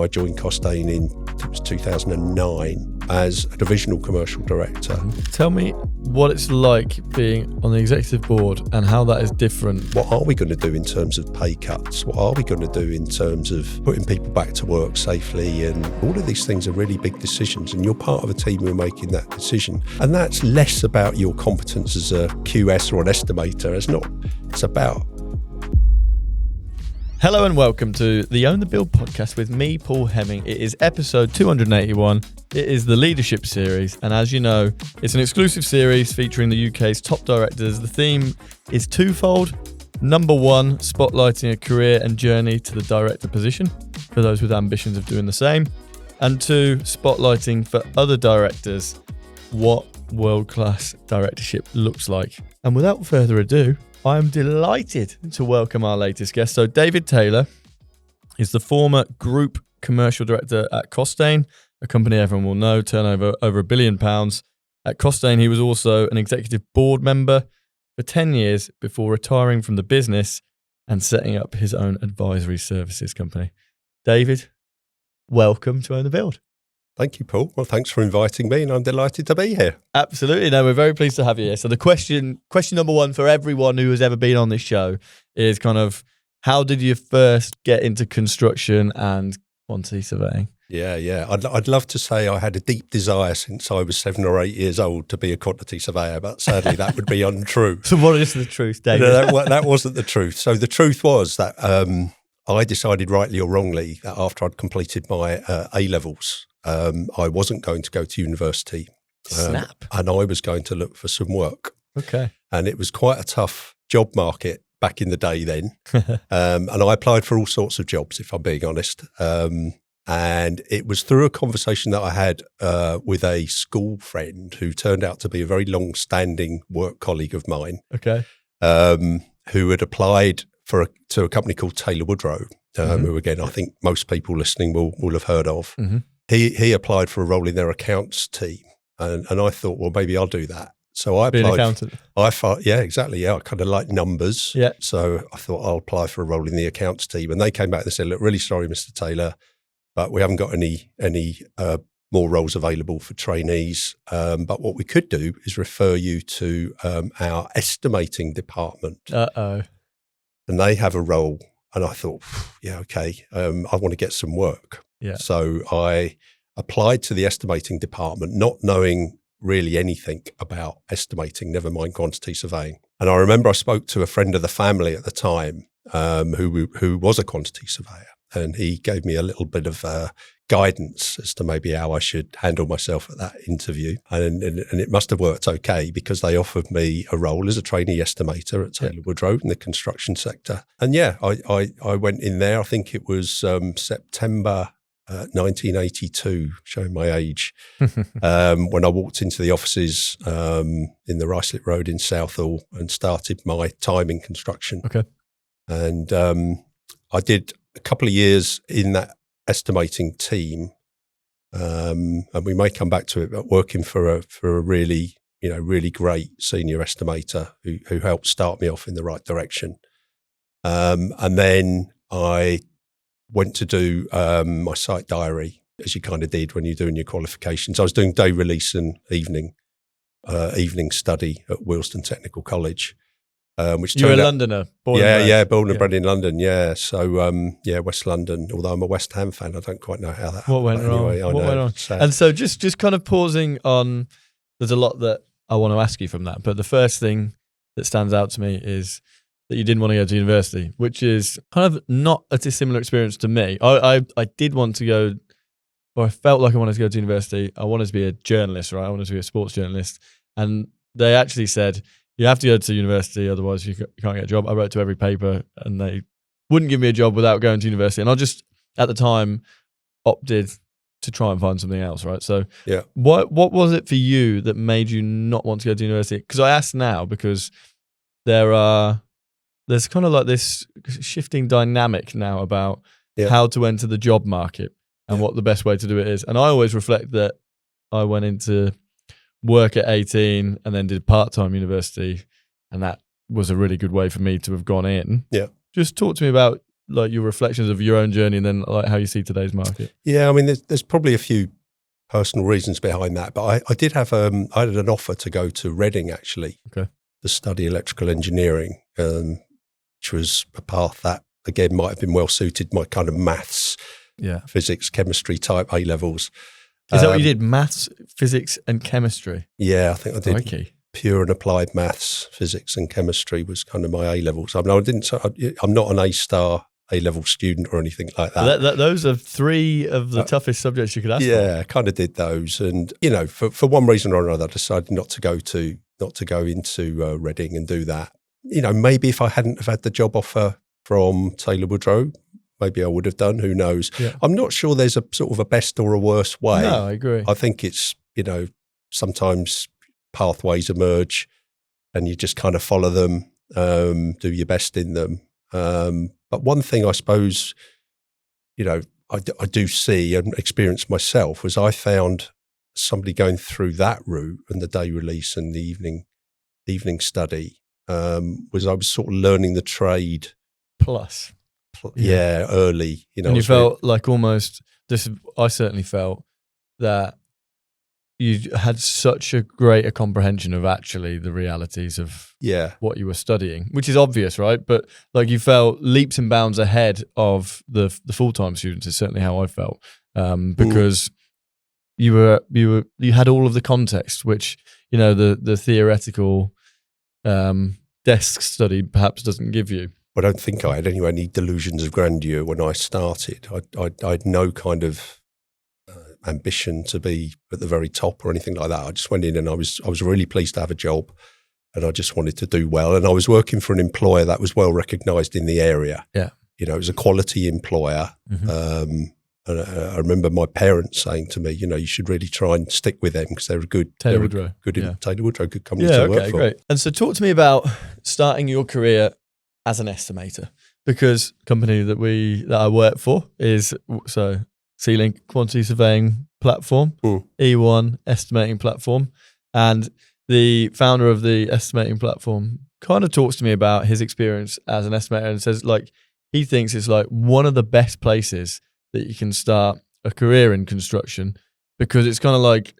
I joined Costain in 2009 as a divisional commercial director. Tell me what it's like being on the executive board and how that is different. What are we going to do in terms of pay cuts? What are we going to do in terms of putting people back to work safely? And all of these things are really big decisions, and you're part of a team who are making that decision. And that's less about your competence as a QS or an estimator. It's about... Hello and welcome to the Own the Build podcast with me, Paul Hemming. It is episode 281. It is the leadership series, and as you know, it's an exclusive series featuring the UK's top directors. The theme is twofold. Number one, spotlighting a career and journey to the director position for those with ambitions of doing the same. And two, spotlighting for other directors what world-class directorship looks like. And without further ado, I'm delighted to welcome our latest guest. So David Taylor is the former Group Commercial Director at Costain, a company everyone will know, turnover over £1 billion. At Costain, he was also an executive board member for 10 years before retiring from the business and setting up his own advisory services company. David, welcome to Own the Build. Thank you, Paul. Well, thanks for inviting me, and I'm delighted to be here. Absolutely. No, we're very pleased to have you here. So the question number one for everyone who has ever been on this show is kind of, how did you first get into construction and quantity surveying? Yeah. I'd love to say I had a deep desire since I was 7 or 8 years old to be a quantity surveyor, but sadly that would be untrue. So what is the truth, David? No, that wasn't the truth. So the truth was that I decided, rightly or wrongly, that after I'd completed my A-levels, I wasn't going to go to university. Snap. And I was going to look for some work. Okay. And it was quite a tough job market back in the day then. And I applied for all sorts of jobs, if I'm being honest. And it was through a conversation that I had with a school friend who turned out to be a very long-standing work colleague of mine. Okay. Who had applied to a company called Taylor Woodrow, who, again, I think most people listening will have heard of. Mm-hmm. He applied for a role in their accounts team, and I thought, well, maybe I'll do that. So I applied. Being an accountant. I thought, yeah, exactly. Yeah, I kind of like numbers. Yeah. So I thought I'll apply for a role in the accounts team, and they came back and said, look, really sorry, Mr. Taylor, but we haven't got any more roles available for trainees. But what we could do is refer you to our estimating department. Uh-oh. And they have a role. And I thought, yeah, okay, I want to get some work. Yeah. So I applied to the estimating department, not knowing really anything about estimating, never mind quantity surveying. And I remember I spoke to a friend of the family at the time who was a quantity surveyor, and he gave me a little bit of guidance as to maybe how I should handle myself at that interview. And it must have worked okay, because they offered me a role as a trainee estimator at Taylor Woodrow in the construction sector. And yeah, I went in there. I think it was September 1982, showing my age, when I walked into the offices in the Ruislip Road in Southall and started my time in construction. Okay. And I did a couple of years in that estimating team, and we may come back to it, but working for a really great senior estimator who helped start me off in the right direction. And then I went to do my site diary, as you kind of did when you're doing your qualifications. I was doing day release and evening study at Wealdstone Technical College. Which you're a Londoner, born born and bred in London. Yeah, so West London. Although I'm a West Ham fan, I don't quite know how that. What went wrong? Anyway, what went on? And so just kind of pausing on. There's a lot that I want to ask you from that, but the first thing that stands out to me is that you didn't want to go to university, which is kind of not a dissimilar experience to me. I did want to go, or I felt like I wanted to go to university. I wanted to be a journalist, right? I wanted to be a sports journalist, and they actually said, you have to go to university, otherwise you can't get a job. I wrote to every paper and they wouldn't give me a job without going to university. And I just, at the time, opted to try and find something else, right? So yeah, what was it for you that made you not want to go to university? Because I ask now because there's kind of like this shifting dynamic now about how to enter the job market and what the best way to do it is. And I always reflect that I went into work at 18 and then did part-time university, and that was a really good way for me to have gone in. Yeah. Just talk to me about like your reflections of your own journey and then like how you see today's market? Yeah, I mean, there's probably a few personal reasons behind that, but I did have I had an offer to go to Reading actually, Okay, to study electrical engineering, which was a path that again might have been well suited my kind of maths, physics, chemistry type A levels. Is that what you did? Maths, physics, and chemistry? Yeah, I think I did. Okay. Pure and applied maths, physics, and chemistry was kind of my A levels. I mean, I'm not an A-star A-level student or anything like that. Those are three of the toughest subjects you could ask for. Yeah, I kind of did those, and for one reason or another, I decided not to go into Reading and do that. Maybe if I hadn't have had the job offer from Taylor Woodrow, maybe I would have done. Who knows? Yeah. I'm not sure there's a sort of a best or a worse way. No, I agree. I think it's sometimes pathways emerge and you just kind of follow them, do your best in them. But one thing I suppose, I do see and experience myself was I found somebody going through that route and the day release and the evening study was I was sort of learning the trade. Plus. Yeah, early. And you felt like almost, I certainly felt that you had such a greater comprehension of actually the realities of what you were studying, which is obvious, right? But like you felt leaps and bounds ahead of the full-time students is certainly how I felt, because you had all of the context, which, the theoretical desk study perhaps doesn't give you. I don't think I had any delusions of grandeur when I started. I had no kind of ambition to be at the very top or anything like that. I just went in and I was really pleased to have a job, and I just wanted to do well. And I was working for an employer that was well recognised in the area. Yeah, it was a quality employer. Mm-hmm. And I remember my parents saying to me, you should really try and stick with them because they're a good Taylor Woodrow. Taylor Woodrow, good company to work for. Great. And so, talk to me about starting your career as an estimator, because company that I work for is C-Link quantity surveying platform, E1 estimating platform, and the founder of the estimating platform kind of talks to me about his experience as an estimator and says like he thinks it's like one of the best places that you can start a career in construction, because it's kind of like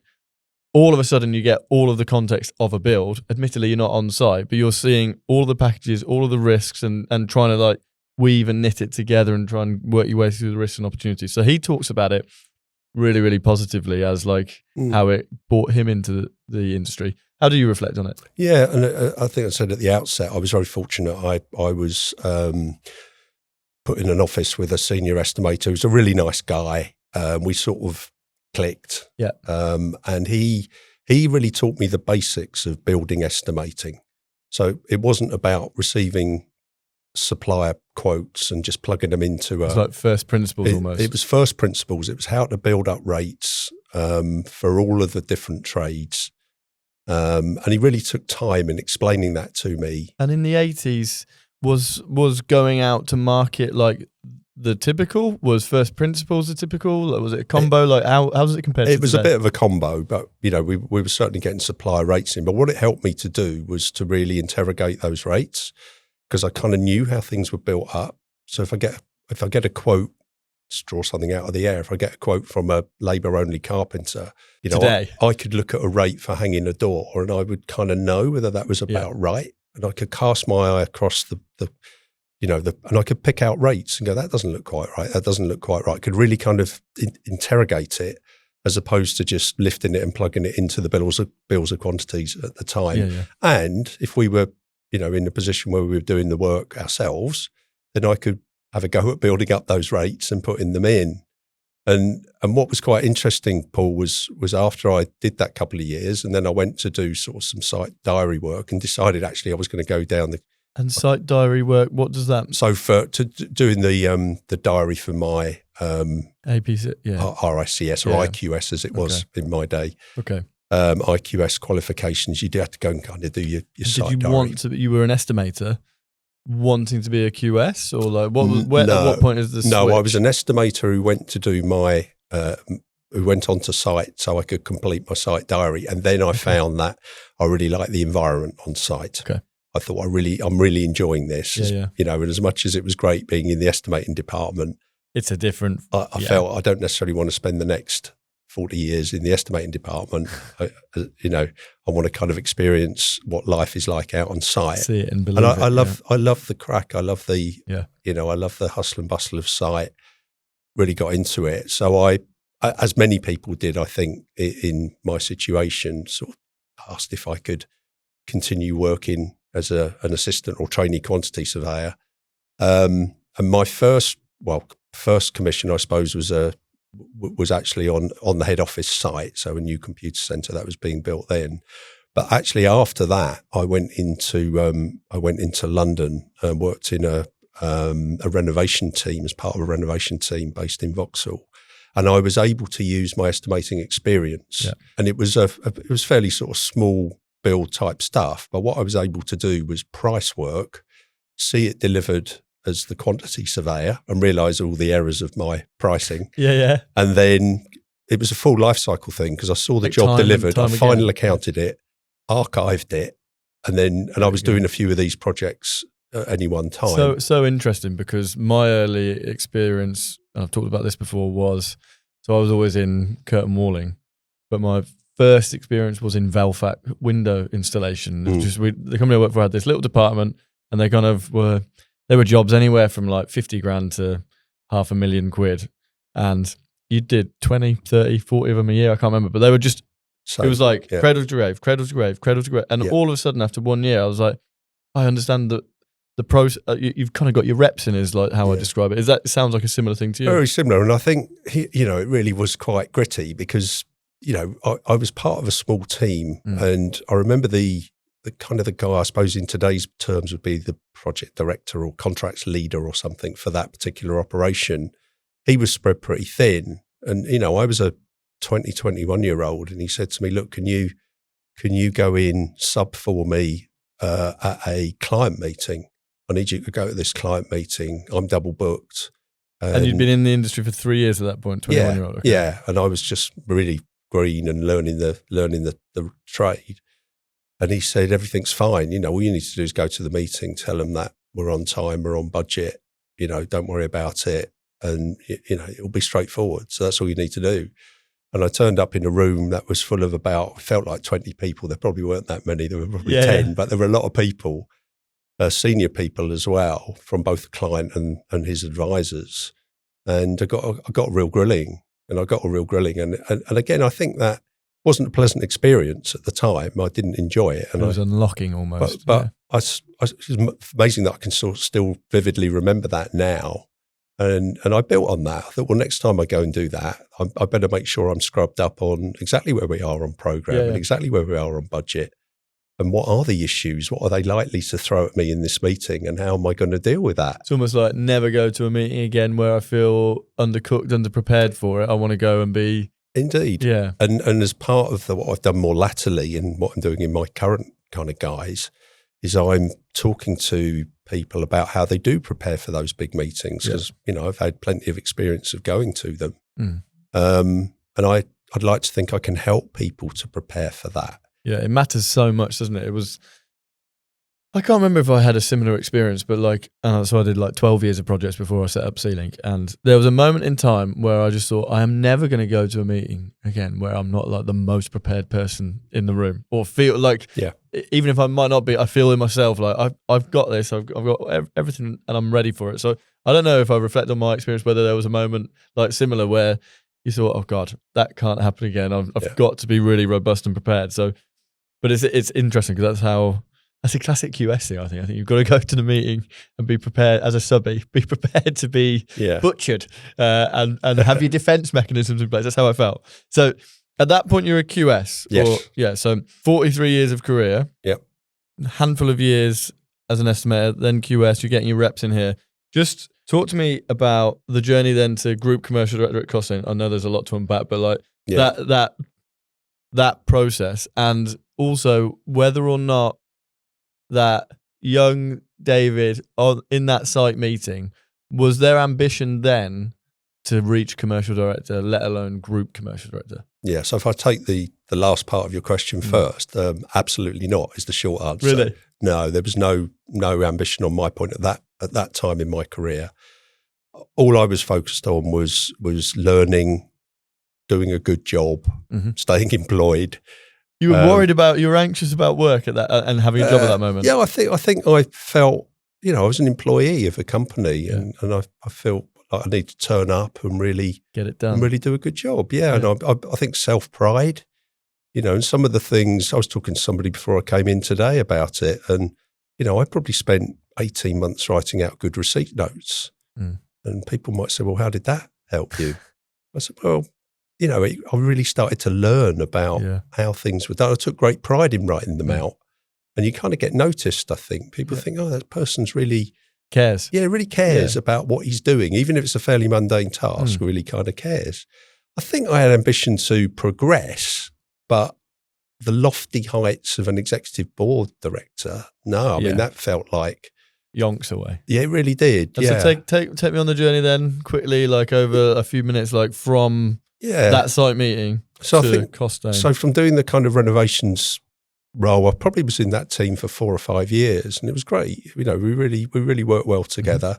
all of a sudden you get all of the context of a build. Admittedly, you're not on site, but you're seeing all of the packages, all of the risks, and trying to like weave and knit it together and try and work your way through the risks and opportunities. So he talks about it really, really positively as like how it brought him into the industry. How do you reflect on it? Yeah, and I think I said at the outset, I was very fortunate. I was put in an office with a senior estimator who's a really nice guy. We sort of clicked. Yeah. And he really taught me the basics of building estimating. So it wasn't about receiving supplier quotes and just plugging them into it's like first principles almost. It was first principles. It was how to build up rates for all of the different trades. And he really took time in explaining that to me. And in the 80s, was going out to market like the typical? Was first principles the typical? Was it a combo? How does it compare to It was today? a bit of a combo, but we were certainly getting supplier rates in. But what it helped me to do was to really interrogate those rates, because I kind of knew how things were built up. So if I get a quote, just draw something out of the air. If I get a quote from a labour-only carpenter, I could look at a rate for hanging a door, and I would kind of know whether that was about right. And I could cast my eye across and I could pick out rates and go, that doesn't look quite right. That doesn't look quite right. I could really kind of interrogate it, as opposed to just lifting it and plugging it into the bills of quantities at the time. Yeah. And if we were, in a position where we were doing the work ourselves, then I could have a go at building up those rates and putting them in. And what was quite interesting, Paul, was after I did that couple of years, and then I went to do sort of some site diary work and decided actually I was going to go down the... And site diary work, what does that mean? So doing the diary for my APC, RICS or IQS as it was in my day. Okay. IQS qualifications, you had to go and kind of do your site diary. You were an estimator wanting to be a QS, or like at what point is this? No, switch? I was an estimator who went to do my who went onto site so I could complete my site diary, and then I found that I really liked the environment on site. Okay. I thought I'm really enjoying this. Yeah. You know, and as much as it was great being in the estimating department, it's a different. I felt I don't necessarily want to spend the next 40 years in the estimating department. You know, I want to kind of experience what life is like out on site. See it and believe and it. I love the crack. I love the, you know, I love the hustle and bustle of site. Really got into it. So I, as many people did, I think, in my situation, sort of asked if I could continue working as an assistant or trainee quantity surveyor. And my first commission, I suppose, was actually on the head office site, so a new computer centre that was being built then. But actually, after that, I went into London and worked in a renovation team as part of a renovation team based in Vauxhall, and I was able to use my estimating experience. Yeah. And it was fairly sort of small build type stuff, but what I was able to do was price work, see it delivered as the quantity surveyor, and realise all the errors of my pricing. Yeah. And then it was a full life cycle thing, because I saw the Like job delivered, I again. final accounted it, archived it, and I was doing a few of these projects at any one time. So interesting, because my early experience, and I've talked about this before, was I was always in curtain walling, but my first experience was in Velvac window installation. The company I worked for had this little department, and they kind of were jobs anywhere from like 50 grand to £500,000, and you did 20, 30, 40 of them a year. I can't remember, but they were just, it was like cradle to grave, cradle to grave, cradle to grave. And all of a sudden, after 1 year, I was like, I understand that the process, you've kind of got your reps in, is like how I describe it. It sounds like a similar thing to you? Very similar. And I think, you know, it really was quite gritty, because, you know, I was part of a small team, and I remember the kind of the guy, I suppose in today's terms would be the project director or contracts leader or something for that particular operation. He was spread pretty thin. And, you know, I was a 21-year-old, and he said to me, look, can you go in sub for me at a client meeting? I need you to go to this client meeting. I'm double booked. And you'd been in the industry for 3 years at that point, 21-year-old. Okay. Yeah. And I was just really green and learning the trade. And he said, everything's fine. You know, all you need to do is go to the meeting, tell them that we're on time, we're on budget, you know, don't worry about it. And, you know, it'll be straightforward. So that's all you need to do. And I turned up in a room that was full of felt like 20 people. There probably weren't that many. There were probably 10, but there were a lot of people, senior people as well, from both the client and his advisors. And I got a real grilling. And again, I think that wasn't a pleasant experience at the time. I didn't enjoy it. And it was unlocking almost. But it's amazing that I can still vividly remember that now. And I built on that. I thought, well, next time I go and do that, I better make sure I'm scrubbed up on exactly where we are on program and exactly where we are on budget. And what are the issues? What are they likely to throw at me in this meeting? And how am I going to deal with that? It's almost like never go to a meeting again where I feel undercooked, underprepared for it. I want to go and be... Indeed. Yeah. And as part of what I've done more latterly and what I'm doing in my current kind of guise is I'm talking to people about how they do prepare for those big meetings, because, you know, I've had plenty of experience of going to them. And I'd like to think I can help people to prepare for that. Yeah, it matters so much, doesn't it? I can't remember if I had a similar experience, but so I did like 12 years of projects before I set up C-Link. And there was a moment in time where I just thought, I am never going to go to a meeting again where I'm not like the most prepared person in the room, or feel like, even if I might not be, I feel in myself like I've got this, I've got everything and I'm ready for it. So I don't know if I reflect on my experience, whether there was a moment like similar where you thought, oh God, that can't happen again. I've got to be really robust and prepared. So, but it's interesting, because that's a classic QS thing, I think. You've got to go to the meeting and be prepared as a subby, be prepared to be butchered and have your defense mechanisms in place. That's how I felt. So at that point, you're a QS. Yes. So 43 years of career. Yep. A handful of years as an estimator, then QS, you're getting your reps in here. Just talk to me about the journey then to group commercial director at Costain. I know there's a lot to unpack, but that process, and also whether or not that young David in that site meeting, was their ambition then to reach commercial director, let alone group commercial director? Yeah. So if I take the last part of your question first, absolutely not is the short answer. Really? No, there was no ambition on my point at that time in my career. All I was focused on was learning, doing a good job, staying employed. You were anxious about work at that and having a job at that moment. Yeah, I think I felt, I was an employee of a company, and I felt like I need to turn up and really get it done, and really do a good job. Yeah, and I think self-pride, and some of the things, I was talking to somebody before I came in today about it, and I probably spent 18 months writing out good receipt notes, and people might say, well, how did that help you? I said, well, I really started to learn about how things were done. I took great pride in writing them out, and you kind of get noticed. I think people think, oh, that person's really cares. Yeah, really cares about what he's doing, even if it's a fairly mundane task. Really kind of cares. I think I had ambition to progress, but the lofty heights of an executive board director, no, I mean that felt like yonks away. Yeah, it really did. And so take me on the journey then quickly, like over a few minutes, like from that site meeting to I think Costain. So from doing the kind of renovations role, I probably was in that team for 4 or 5 years, and it was great. We really worked well together.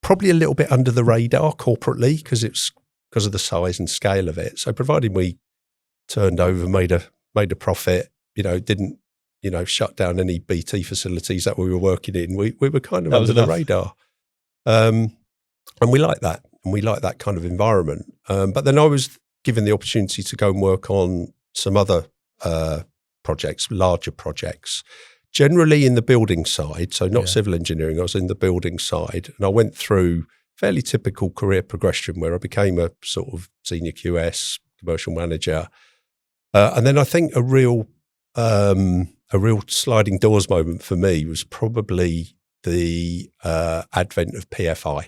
Probably a little bit under the radar corporately because of the size and scale of it. So providing we turned over, made a profit, didn't shut down any BT facilities that we were working in, we were kind of under the radar, and we like that. And we like that kind of environment. But then I was given the opportunity to go and work on some other projects, larger projects, generally in the building side. So not civil engineering, I was in the building side. And I went through fairly typical career progression where I became a sort of senior QS, commercial manager. And then I think a real sliding doors moment for me was probably the advent of PFI.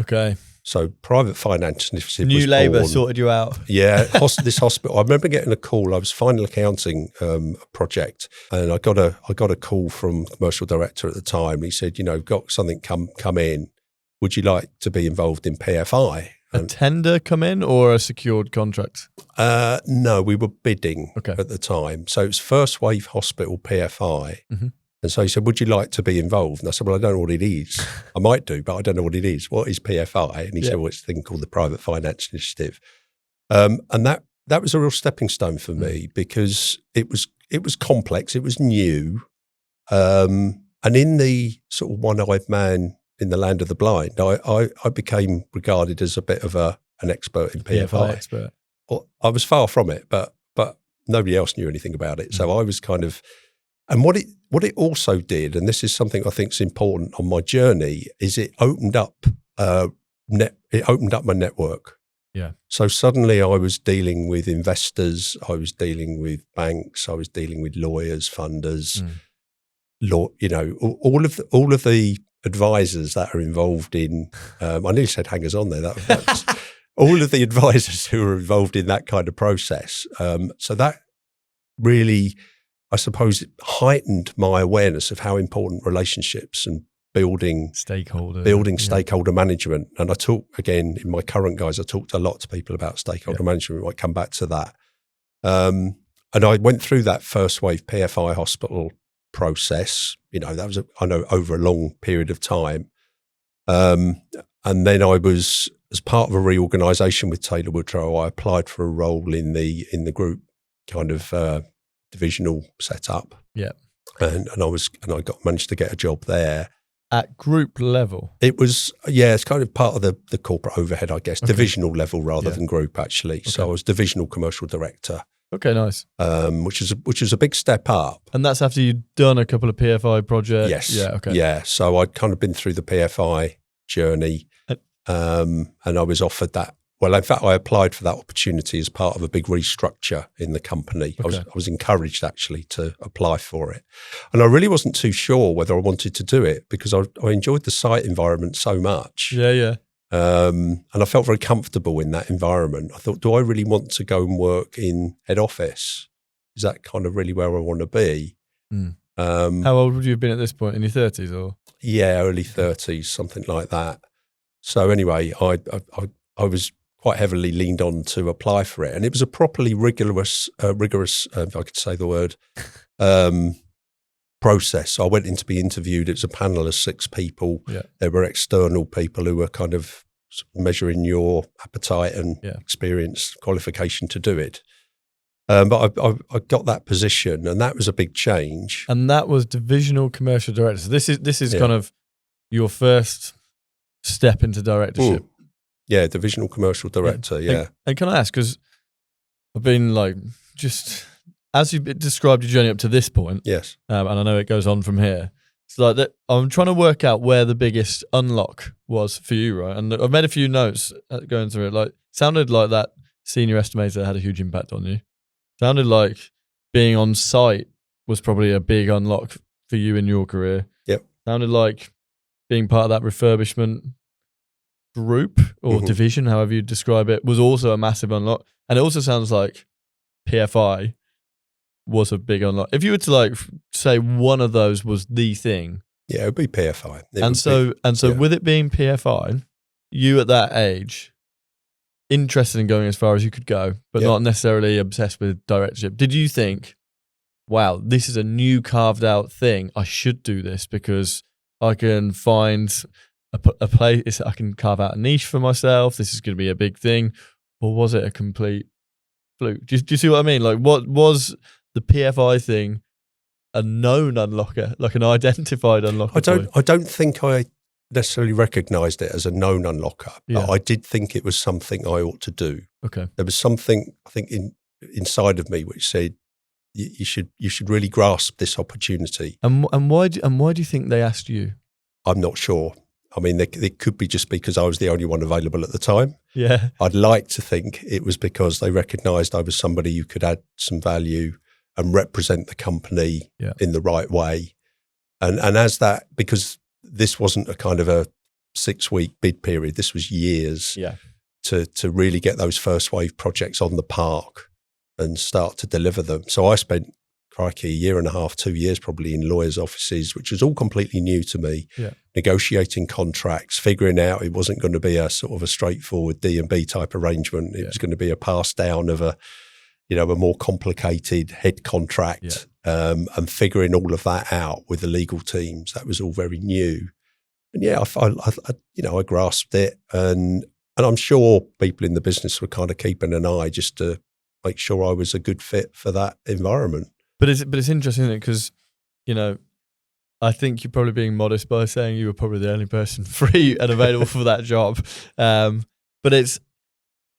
Okay. So private finance initiative. New Labour sorted you out. Yeah, this hospital. I remember getting a call. I was final accounting a project, and I got a call from the commercial director at the time. He said, got something come in. Would you like to be involved in PFI? A tender come in or a secured contract? No, we were bidding at the time. So it was First Wave Hospital PFI. And so he said, would you like to be involved? And I said, well, I don't know what it is. I might do, but I don't know what it is. What is PFI? And he said, well, it's a thing called the Private Finance Initiative. And that was a real stepping stone for me because it was complex, it was new. And in the sort of one-eyed man in the land of the blind, I became regarded as a bit of an expert in PFI. Expert. Well, I was far from it, but nobody else knew anything about it. So I was kind of, and what it also did, and this is something I think is important on my journey, is it opened up my network. Yeah. So suddenly I was dealing with investors, I was dealing with banks, I was dealing with lawyers, funders, all of the advisors that are involved in. I nearly said hangers on there. That's all of the advisors who are involved in that kind of process. So that really, I suppose, it heightened my awareness of how important relationships and building stakeholder management. And I talk, again, in my current guys, I talked a lot to people about stakeholder management. We might come back to that. And I went through that First Wave PFI hospital process. That was, over a long period of time. And then I was, as part of a reorganisation with Taylor Woodrow, I applied for a role in the group kind of divisional setup. Yeah. And I managed to get a job there. At group level? It was, it's kind of part of the corporate overhead, I guess, divisional level rather than group, actually. Okay. So I was divisional commercial director. Okay, nice. Which is a big step up. And that's after you'd done a couple of PFI projects? Yes. Yeah, okay. Yeah, so I'd kind of been through the PFI journey and I was offered that. Well, in fact, I applied for that opportunity as part of a big restructure in the company. Okay. I was encouraged, actually, to apply for it. And I really wasn't too sure whether I wanted to do it because I enjoyed the site environment so much. Yeah. And I felt very comfortable in that environment. I thought, do I really want to go and work in head office? Is that kind of really where I want to be? How old would you have been at this point? In your 30s or? Yeah, early 30s, something like that. So anyway, I was quite heavily leaned on to apply for it. And it was a properly rigorous, if I could say the word, process. So I went in to be interviewed. It was a panel of 6 people. Yeah. There were external people who were kind of measuring your appetite and experience, qualification to do it. But I got that position, and that was a big change. And that was divisional commercial director. So this is kind of your first step into directorship. Yeah, divisional commercial director. Yeah. And can I ask, because I've been like, just as you described your journey up to this point. Yes. And I know it goes on from here. It's like that. I'm trying to work out where the biggest unlock was for you, right? And I've made a few notes going through it. Like, sounded like that senior estimator had a huge impact on you. Sounded like being on site was probably a big unlock for you in your career. Yep. Sounded like being part of that refurbishment group or division, however you describe it, was also a massive unlock. And it also sounds like PFI was a big unlock. If you were to like say one of those was the thing. Yeah, it would be PFI. So with it being PFI, you at that age, interested in going as far as you could go, but not necessarily obsessed with directorship. Did you think, wow, this is a new carved out thing. I should do this because I can find a place, I can carve out a niche for myself. This is going to be a big thing. Or was it a complete fluke? Do you see what I mean? Like, what was the PFI thing a known unlocker, like an identified unlocker? I don't think I necessarily recognised it as a known unlocker, but I did think it was something I ought to do. Okay. There was something, I think, inside of me which said you should really grasp this opportunity. And why do you think they asked you? I'm not sure. I mean, it could be just because I was the only one available at the time. Yeah. I'd like to think it was because they recognised I was somebody who could add some value and represent the company in the right way. And as that, because this wasn't a kind of a 6-week bid period, this was years to really get those first wave projects on the park and start to deliver them. So I spent, crikey, 1.5 years, 2 years probably in lawyers' offices, which was all completely new to me, negotiating contracts, figuring out it wasn't going to be a sort of a straightforward D&B type arrangement. It was going to be a pass down of a more complicated head contract, and figuring all of that out with the legal teams. That was all very new. And I grasped it, and I'm sure people in the business were kind of keeping an eye just to make sure I was a good fit for that environment. But it's interesting, isn't it? Because, I think you're probably being modest by saying you were probably the only person free and available for that job. But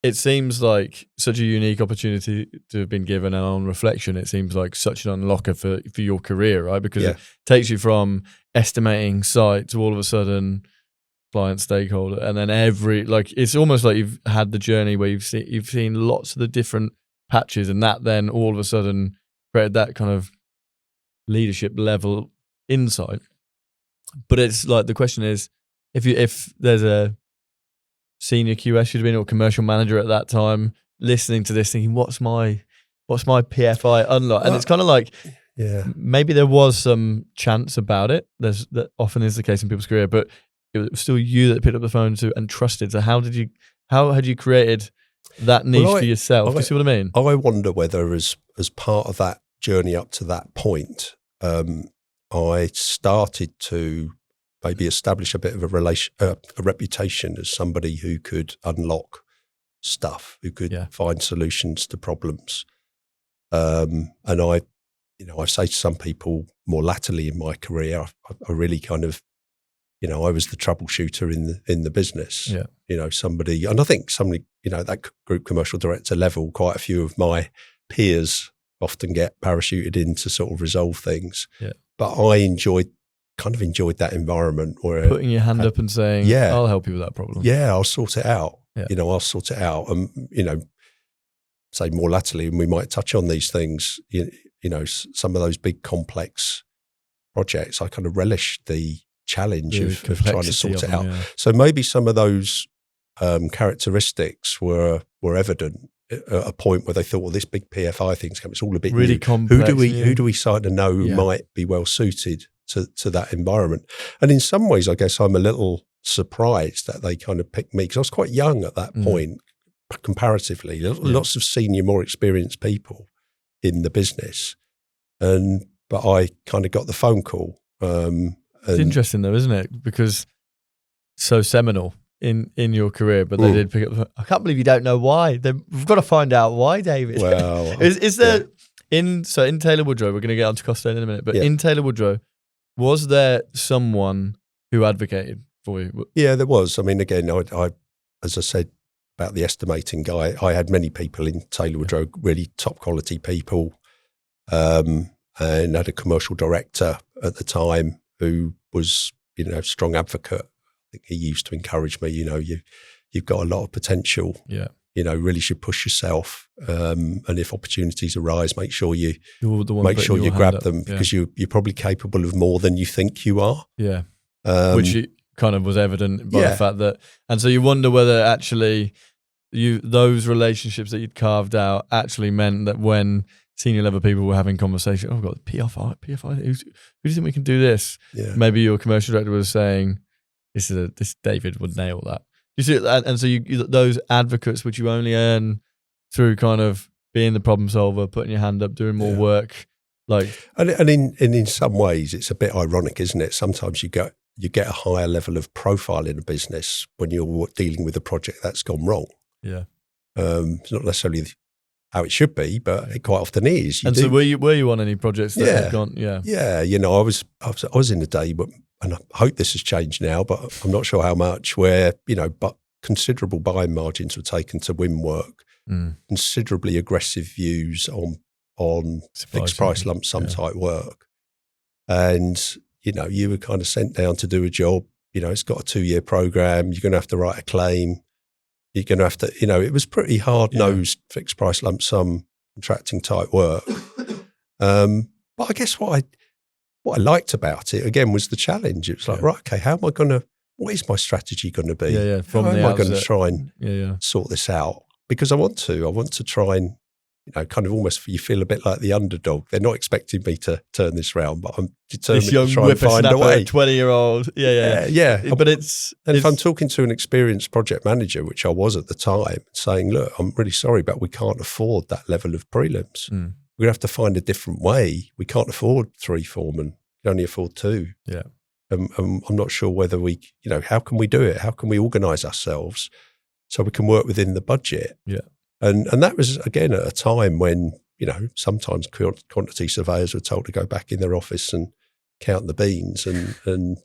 it seems like such a unique opportunity to have been given, and on reflection, it seems like such an unlocker for your career, right? Because it takes you from estimating site to all of a sudden client, stakeholder, and then it's almost like you've had the journey where you've seen lots of the different patches, and that then all of a sudden created that kind of leadership level insight. But it's like, the question is, if there's a senior QS should have been, or commercial manager at that time, listening to this thinking, what's my PFI unlock? And it's kind of like, maybe there was some chance about it. That often is the case in people's career, but it was still you that picked up the phone and trusted. So how had you created that niche for yourself? Do you see what I mean? I wonder whether as part of that journey up to that point, I started to maybe establish a bit of a reputation as somebody who could unlock stuff, who could find solutions to problems. And I say to some people more latterly in my career, I really kind of, I was the troubleshooter in the business. Yeah. Somebody, and I think somebody, at that group commercial director level, quite a few of my peers often get parachuted in to sort of resolve things. Yeah. But I enjoyed that environment where putting your hand up and saying, I'll help you with that problem. Yeah, I'll sort it out. Yeah. I'll sort it out. And, say more latterly, and we might touch on these things, some of those big complex projects, I kind of relished the challenge of trying to sort it out. Yeah. So maybe some of those characteristics were evident at a point where they thought, well, this big PFI thing's coming. It's all a bit really new. Complex. Who do we start to know who might be well suited to that environment? And in some ways, I guess I'm a little surprised that they kind of picked me, because I was quite young at that point, comparatively. Lots of senior, more experienced people in the business. But I kind of got the phone call. It's interesting though, isn't it? Because so seminal in your career, but they did pick up. I can't believe you don't know why. We've got to find out why, David. Well, is there in Taylor Woodrow? We're going to get onto Costain in a minute, but in Taylor Woodrow, was there someone who advocated for you? Yeah, there was. I mean, again, I as I said about the estimating guy, I had many people in Taylor Woodrow, really top quality people, and had a commercial director at the time who was, a strong advocate. I think he used to encourage me, you've got a lot of potential. Yeah. Really should push yourself. And if opportunities arise, make sure you you grab them, because you're probably capable of more than you think you are. Yeah. Which kind of was evident by the fact that, and so you wonder whether actually those relationships that you'd carved out actually meant that when senior level people were having conversation, we've got PFI, who do you think we can do this? Yeah. Maybe your commercial director was saying, this David would nail that. You see, and so those advocates, which you only earn through kind of being the problem solver, putting your hand up, doing more work, and in some ways it's a bit ironic, isn't it? Sometimes you get a higher level of profile in a business when you're dealing with a project that's gone wrong. Yeah, it's not necessarily how it should be, but it quite often is. So were you on any projects that had gone? Yeah, yeah. I was in a day, and I hope this has changed now, but I'm not sure how much. Where but considerable buying margins were taken to win work, considerably aggressive views on fixed price lump sum type work, and you were kind of sent down to do a job. It's got a 2-year program. You're going to have to write a claim. You're going to have to, it was pretty hard-nosed fixed price lump sum contracting type work. But I guess what I liked about it, again, was the challenge. It was like, right, okay, what is my strategy going to be? Yeah. How am I going to try and sort this out? Because I want to try and, kind of almost, you feel a bit like the underdog. They're not expecting me to turn this round, but I'm determined to try and find a way. 20-year-old. Yeah. But if I'm talking to an experienced project manager, which I was at the time, saying, look, I'm really sorry, but we can't afford that level of prelims. We're going to have to find a different way. We can't afford 3 foremen. We can only afford 2. Yeah. I'm not sure whether we, how can we do it? How can we organise ourselves so we can work within the budget? Yeah. And that was, again, at a time when, sometimes quantity surveyors were told to go back in their office and count the beans and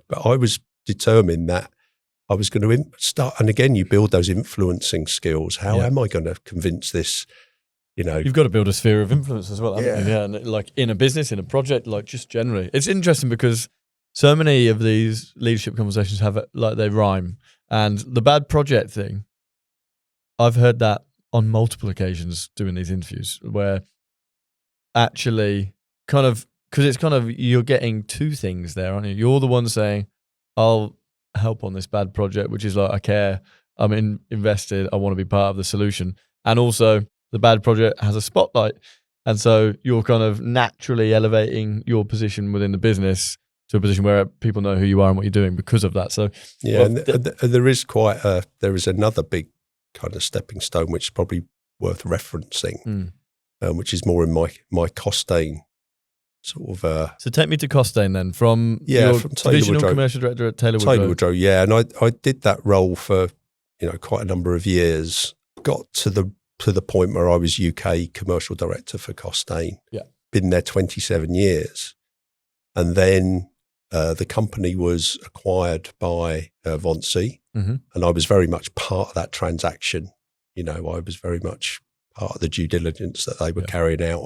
but I was determined that I was going to start. And again, you build those influencing skills. How am I going to convince this, You've got to build a sphere of influence as well, haven't you? Yeah. And like in a business, in a project, like just generally. It's interesting because so many of these leadership conversations they rhyme. And the bad project thing, I've heard that on multiple occasions doing these interviews where actually because it's kind of, you're getting 2 things there, aren't you? You're the one saying, I'll help on this bad project, which is like, I care, I'm invested, I want to be part of the solution. And also the bad project has a spotlight. And so you're kind of naturally elevating your position within the business to a position where people know who you are and what you're doing because of that. So there is another big kind of stepping stone, which is probably worth referencing, which is more in my Costain sort of. So take me to Costain then, from your from Taylor divisional Woodrow. Commercial Director at Taylor Woodrow. Taylor Woodrow, yeah, and I did that role for quite a number of years. Got to the point where I was UK Commercial Director for Costain. Yeah, been there 27 years, and then the company was acquired by Vonsi. And I was very much part of that transaction. I was very much part of the due diligence that they were carrying out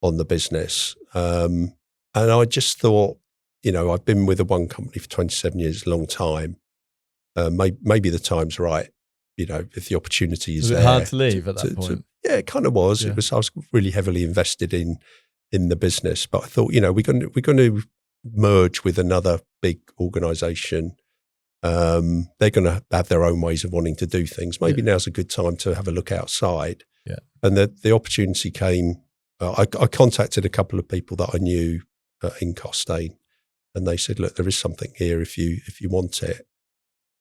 on the business. And I just thought, I've been with the one company for 27 years, a long time. Maybe the time's right. If the opportunity is there. Was it hard to leave at that point? Yeah, it kind of was. Yeah. I was really heavily invested in the business, but I thought, we're going to merge with another big organisation. They're going to have their own ways of wanting to do things. Maybe now's a good time to have a look outside. Yeah. And the opportunity came. I contacted a couple of people that I knew in Costain, and they said, "Look, there is something here if you want it."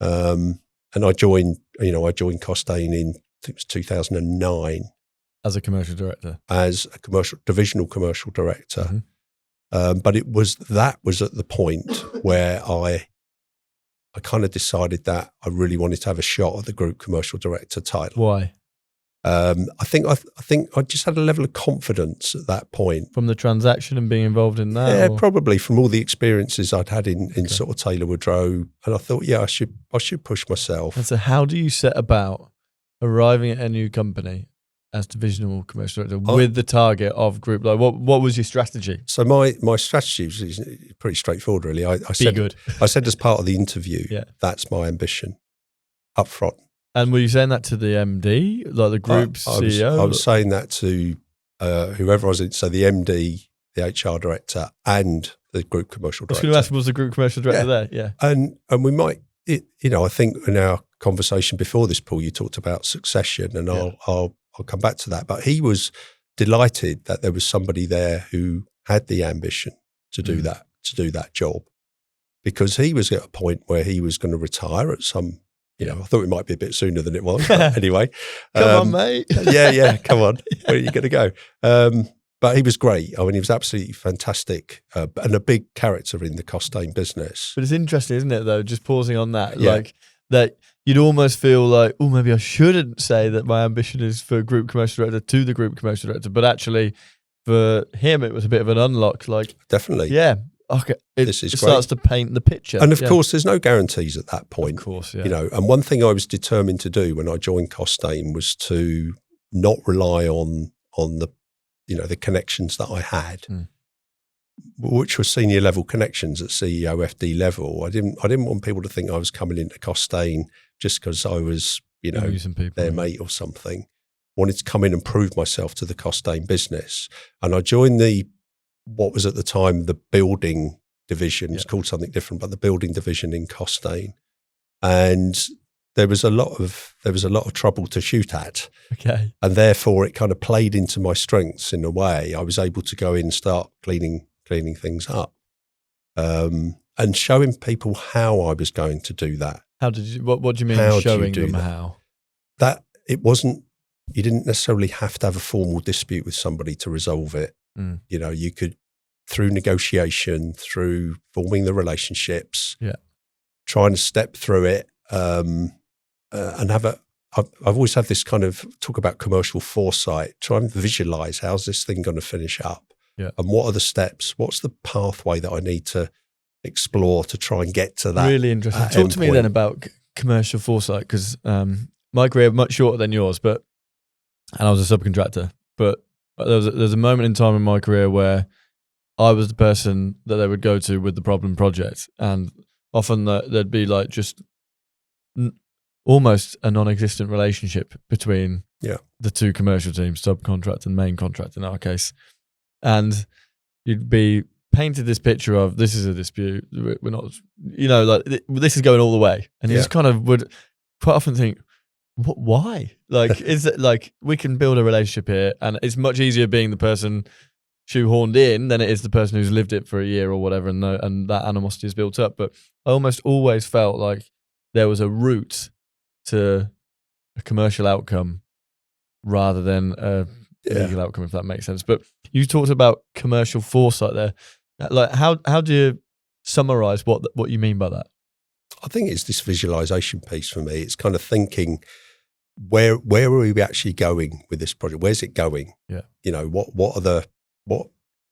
And I joined I joined Costain in, I think it was 2009 as a commercial director, as a divisional commercial director. Mm-hmm. But that was at the point where I kind of decided that I really wanted to have a shot at the group commercial director title. Why? I think I just had a level of confidence at that point. From the transaction and being involved in that? Yeah, probably from all the experiences I'd had in sort of Taylor Woodrow. And I thought, yeah, I should push myself. And so how do you set about arriving at a new company as divisional commercial director with the target of group? Like, what was your strategy? So my strategy was pretty straightforward, really. I said, good. I said as part of the interview, Yeah. That's my ambition up front. And were you saying that to the MD, like the group CEO? I was saying that to whoever I was in, so the MD, the HR director, and the group commercial director. I was going to ask, was the group commercial director there? Yeah. And we might, I think in our conversation before this, Paul, you talked about succession, and I'll come back to that. But he was delighted that there was somebody there who had the ambition to do that job, because he was at a point where he was going to retire at some. I thought it might be a bit sooner than it was. But anyway, come on, mate. yeah, come on. Where are you going to go? But he was great. I mean, he was absolutely fantastic and a big character in the Costain business. But it's interesting, isn't it, though, just pausing on that, like that you'd almost feel like, oh, maybe I shouldn't say that my ambition is for group commercial director to the group commercial director. But actually, for him, it was a bit of an unlock. Like, definitely. Yeah. Okay. It starts to paint the picture. And of course, there's no guarantees at that point. Of course, yeah. And one thing I was determined to do when I joined Costain was to not rely on the connections that I had, which were senior level connections at CEO, FD level. I didn't want people to think I was coming into Costain just because I was, their mate or something. Wanted to come in and prove myself to the Costain business. And I joined what was at the time the building division. It's called something different, but the building division in Costain. And there was a lot of trouble to shoot at. Okay. And therefore it kind of played into my strengths in a way. I was able to go in and start cleaning things up. And showing people how I was going to do that. How did you, what do you mean showing them how? That it wasn't, you didn't necessarily have to have a formal dispute with somebody to resolve it. You could, through negotiation, through forming the relationships, trying to step through it, and I've always had this kind of talk about commercial foresight, try and visualize how's this thing going to finish up, and what are the steps, what's the pathway that I need to explore to try and get to that. Really interesting. Talk to me then about commercial foresight, because my career much shorter than yours, and I was a subcontractor, but there's a moment in time in my career where I was the person that they would go to with the problem project, and often there'd be like just almost a non-existent relationship between the two commercial teams, subcontract and main contract in our case, and you'd be painted this picture of, this is a dispute, we're not, this is going all the way, and you just kind of would quite often think, why? Like, is it like we can build a relationship here, and it's much easier being the person shoehorned in than it is the person who's lived it for a year or whatever, and that animosity is built up. But I almost always felt like there was a route to a commercial outcome rather than a legal outcome, if that makes sense. But you talked about commercial foresight there. Like, how do you summarize what you mean by that? I think it's this visualization piece for me. It's kind of thinking, where are we actually going with this project? Where's it going? Yeah.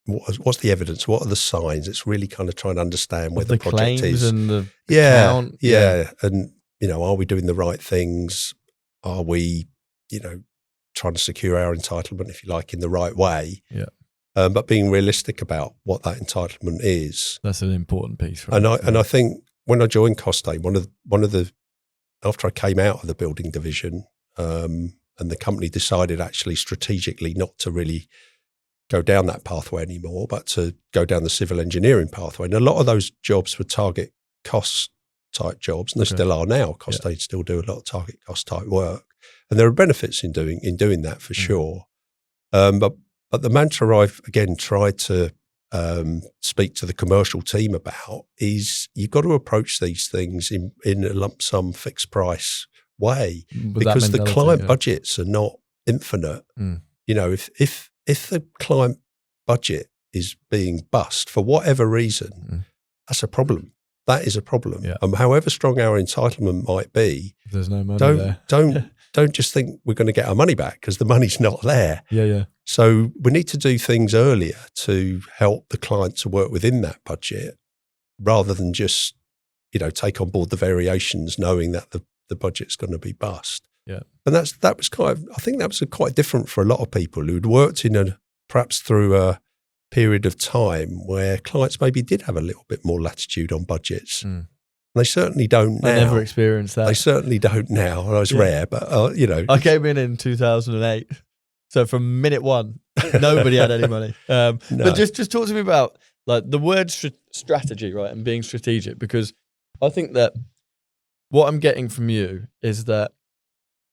What's the evidence? What are the signs? It's really kind of trying to understand where the project is. And the count. Yeah. And, are we doing the right things? Are we, trying to secure our entitlement, if you like, in the right way? Yeah. But being realistic about what that entitlement is. That's an important piece. Right? And I think when I joined Costain, one of the after I came out of the building division, and the company decided actually strategically not to really go down that pathway anymore, but to go down the civil engineering pathway. And a lot of those jobs were target cost type jobs, and they still are now. Costain still do a lot of target cost type work, and there are benefits in doing that for sure. But the mantra I've again tried to speak to the commercial team about is, you've got to approach these things in a lump sum fixed price way With because that the mentality, client yeah. budgets are not infinite. Mm. You know, if the client budget is being bust for whatever reason, that's a problem. That is a problem. Yeah. However strong our entitlement might be, If there's no money there. don't just think we're going to get our money back because the money's not there. Yeah. So we need to do things earlier to help the client to work within that budget rather than just, you know, take on board the variations knowing that the budget's going to be bust. Yeah. And I think that was quite different for a lot of people who'd worked perhaps through a period of time where clients maybe did have a little bit more latitude on budgets. They certainly don't now. I never experienced that. They certainly don't now. And it's rare, but, you know. I came in 2008. So from minute one, nobody had any money. No. But just talk to me about like the word strategy, right, and being strategic, because I think that what I'm getting from you is that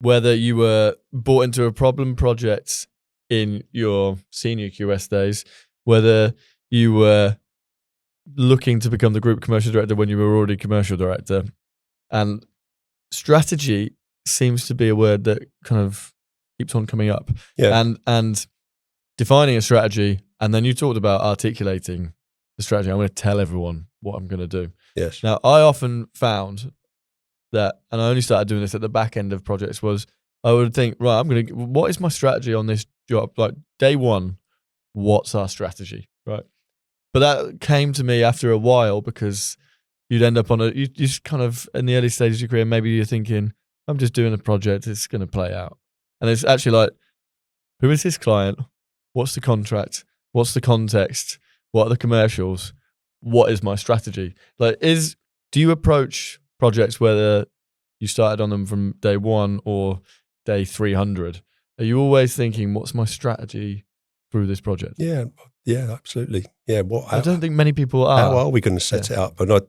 whether you were brought into a problem project in your senior QS days, whether you were looking to become the group commercial director when you were already commercial director, and strategy seems to be a word that kind of keeps on coming up. Yeah. And defining a strategy, and then you talked about articulating the strategy. I'm going to tell everyone what I'm going to do. Yes. Now, I often found that, and I only started doing this at the back end of projects, was I would think, right, what is my strategy on this job? Like day one, what's our strategy, right? But that came to me after a while because you'd end up you just kind of, in the early stages of your career, maybe you're thinking, I'm just doing a project, it's going to play out. And it's actually like, who is this client? What's the contract? What's the context? What are the commercials? What is my strategy? Like, do you approach projects whether you started on them from day one or day 300? Are you always thinking, what's my strategy through this project? Yeah, absolutely. Yeah, I don't think many people are. How are we going to set it up? And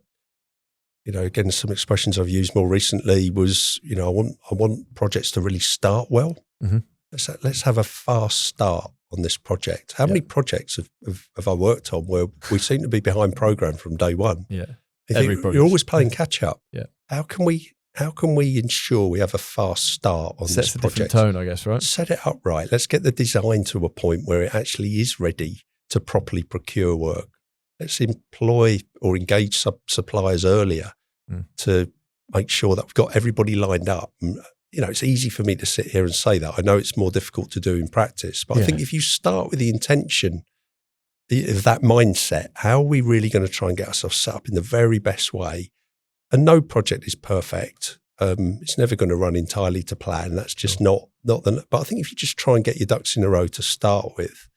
again, some expressions I've used more recently was, I want projects to really start well. Mm-hmm. Let's have a fast start on this project. How many projects have I worked on where we seem to be behind program from day one? Yeah, you're always playing catch up. Yeah, how can we ensure we have a fast start on this project? Sets a different tone, I guess, right? Set it up right. Let's get the design to a point where it actually is ready to properly procure work. Let's employ or engage suppliers earlier to make sure that we've got everybody lined up. And, it's easy for me to sit here and say that. I know it's more difficult to do in practice, but I think if you start with the intention of that mindset, how are we really going to try and get ourselves set up in the very best way? And no project is perfect. It's never going to run entirely to plan. That's just not but I think if you just try and get your ducks in a row to start with,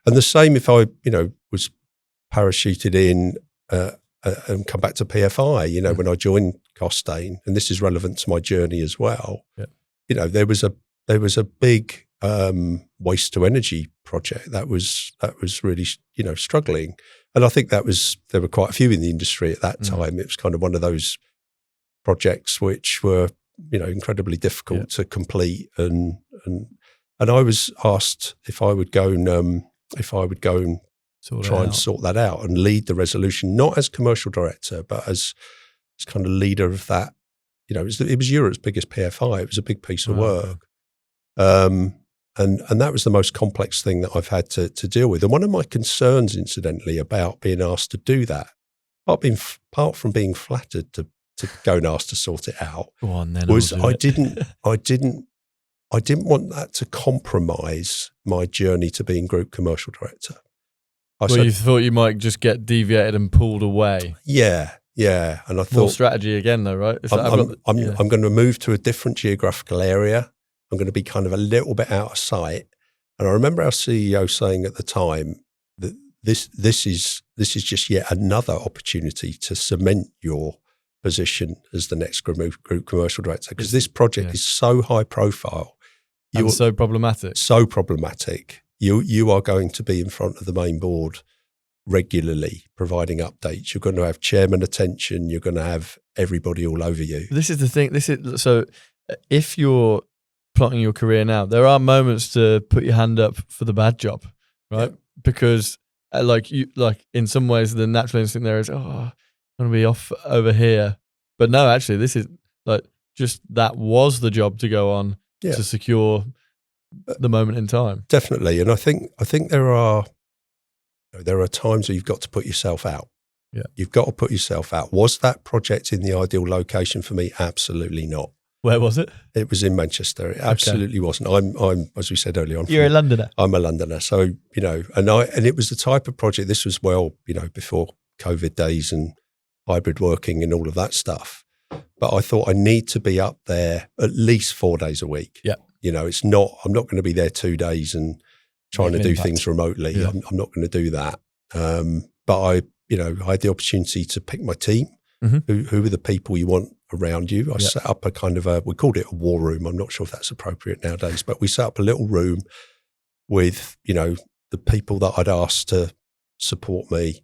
and the same if I, was parachuted in and come back to PFI, when I joined Costain, and this is relevant to my journey as well. Yeah. There was a big waste to energy project that was really, struggling. And I think there were quite a few in the industry at that time. It was kind of one of those projects which were, incredibly difficult to complete. And I was asked if I would go and try and sort that out and lead the resolution, not as commercial director, but as kind of leader of that. It was Europe's biggest PFI. It was a big piece of work. And that was the most complex thing that I've had to deal with. And one of my concerns, incidentally, about being asked to do that, apart from being flattered to go and ask to sort it out, was I didn't want that to compromise my journey to being group commercial director. You thought you might just get deviated and pulled away. Yeah. And I thought more strategy again, though, right? I'm going to move to a different geographical area. I'm going to be kind of a little bit out of sight. And I remember our CEO saying at the time that this is just yet another opportunity to cement your position as the next group commercial director, because this project is so high profile. And so problematic. So problematic. You are going to be in front of the main board regularly providing updates. You're going to have chairman attention. You're going to have everybody all over you. This is the thing. So if you're plotting your career now, there are moments to put your hand up for the bad job, right? Yeah. Because in some ways the natural instinct there is, I'm going to be off over here. But no, actually this is like just that was the job to go on Yeah. to secure the moment in time. Definitely. And I think there are times where you've got to put yourself out. Yeah. You've got to put yourself out. Was that project in the ideal location for me? Absolutely not. Where was it? It was in Manchester. It absolutely wasn't. I'm, as we said earlier, You're a Londoner. I'm a Londoner. So, and it was the type of project, this was before COVID days and hybrid working and all of that stuff. But I thought I need to be up there at least 4 days a week. Yeah. I'm not going to be there 2 days and trying to do things remotely. Yeah. I'm not going to do that. But I had the opportunity to pick my team. Mm-hmm. Who are the people you want around you? I set up a kind of we called it a war room. I'm not sure if that's appropriate nowadays, but we set up a little room with, the people that I'd asked to support me.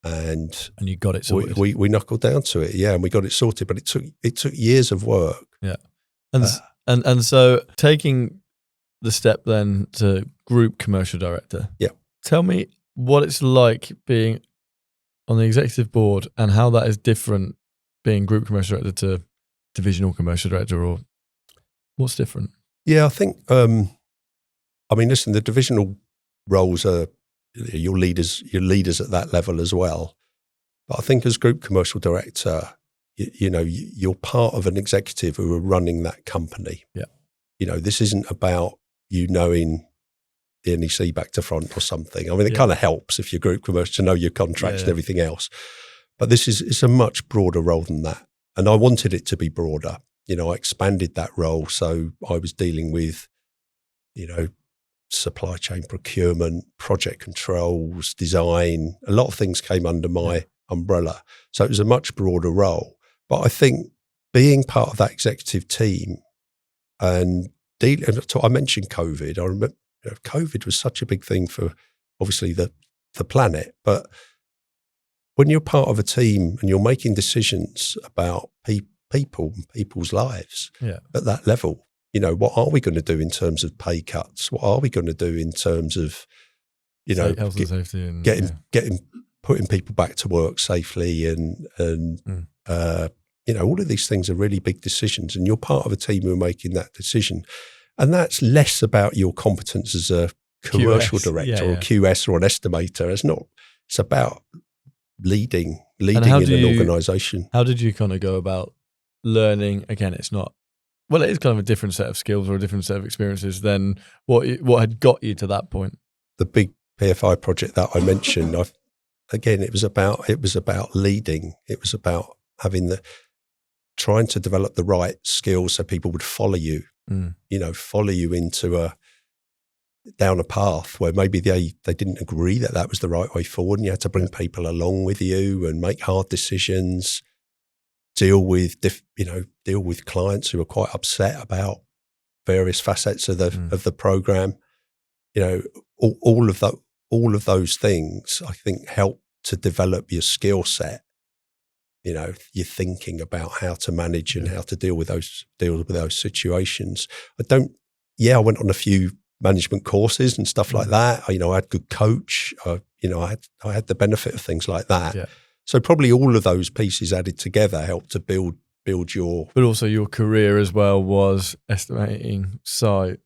And you got it sorted. We knuckled down to it. Yeah. And we got it sorted, but it took years of work. Yeah. And so taking the step then to group commercial director. Yeah. Tell me what it's like being on the executive board and how that is different being group commercial director to divisional commercial director, or what's different? Yeah, I think, listen, the divisional roles are your leaders at that level as well. But I think as group commercial director, you're part of an executive who are running that company. Yeah. This isn't about you knowing the NEC back to front or something. I mean, it kind of helps if you're group commercial to know your contracts and everything else. But it's a much broader role than that. And I wanted it to be broader. I expanded that role. So I was dealing with, supply chain procurement, project controls, design. A lot of things came under my umbrella. So it was a much broader role. But I think being part of that executive team and I mentioned COVID. I remember COVID was such a big thing for obviously the planet, but when you're part of a team and you're making decisions about people's lives at that level, what are we going to do in terms of pay cuts? What are we going to do in terms of, health and safety and putting people back to work safely and all of these things are really big decisions, and you're part of a team who are making that decision. And that's less about your competence as a commercial director or QS or an estimator. It's about leading in an organisation. How did you kind of go about learning? Again, it is kind of a different set of skills or a different set of experiences than what had got you to that point. The big PFI project that I mentioned, it was about leading. It was about trying to develop the right skills so people would follow you. Follow you down a path where maybe they didn't agree that was the right way forward, and you had to bring people along with you and make hard decisions, deal with clients who are quite upset about various facets of the program. All of those things I think help to develop your skill set. You're thinking about how to manage and how to deal with those situations. I went on a few management courses and stuff like that. I had good coach. I had the benefit of things like that. Yeah. So probably all of those pieces added together helped to build your. But also your career as well was estimating, site,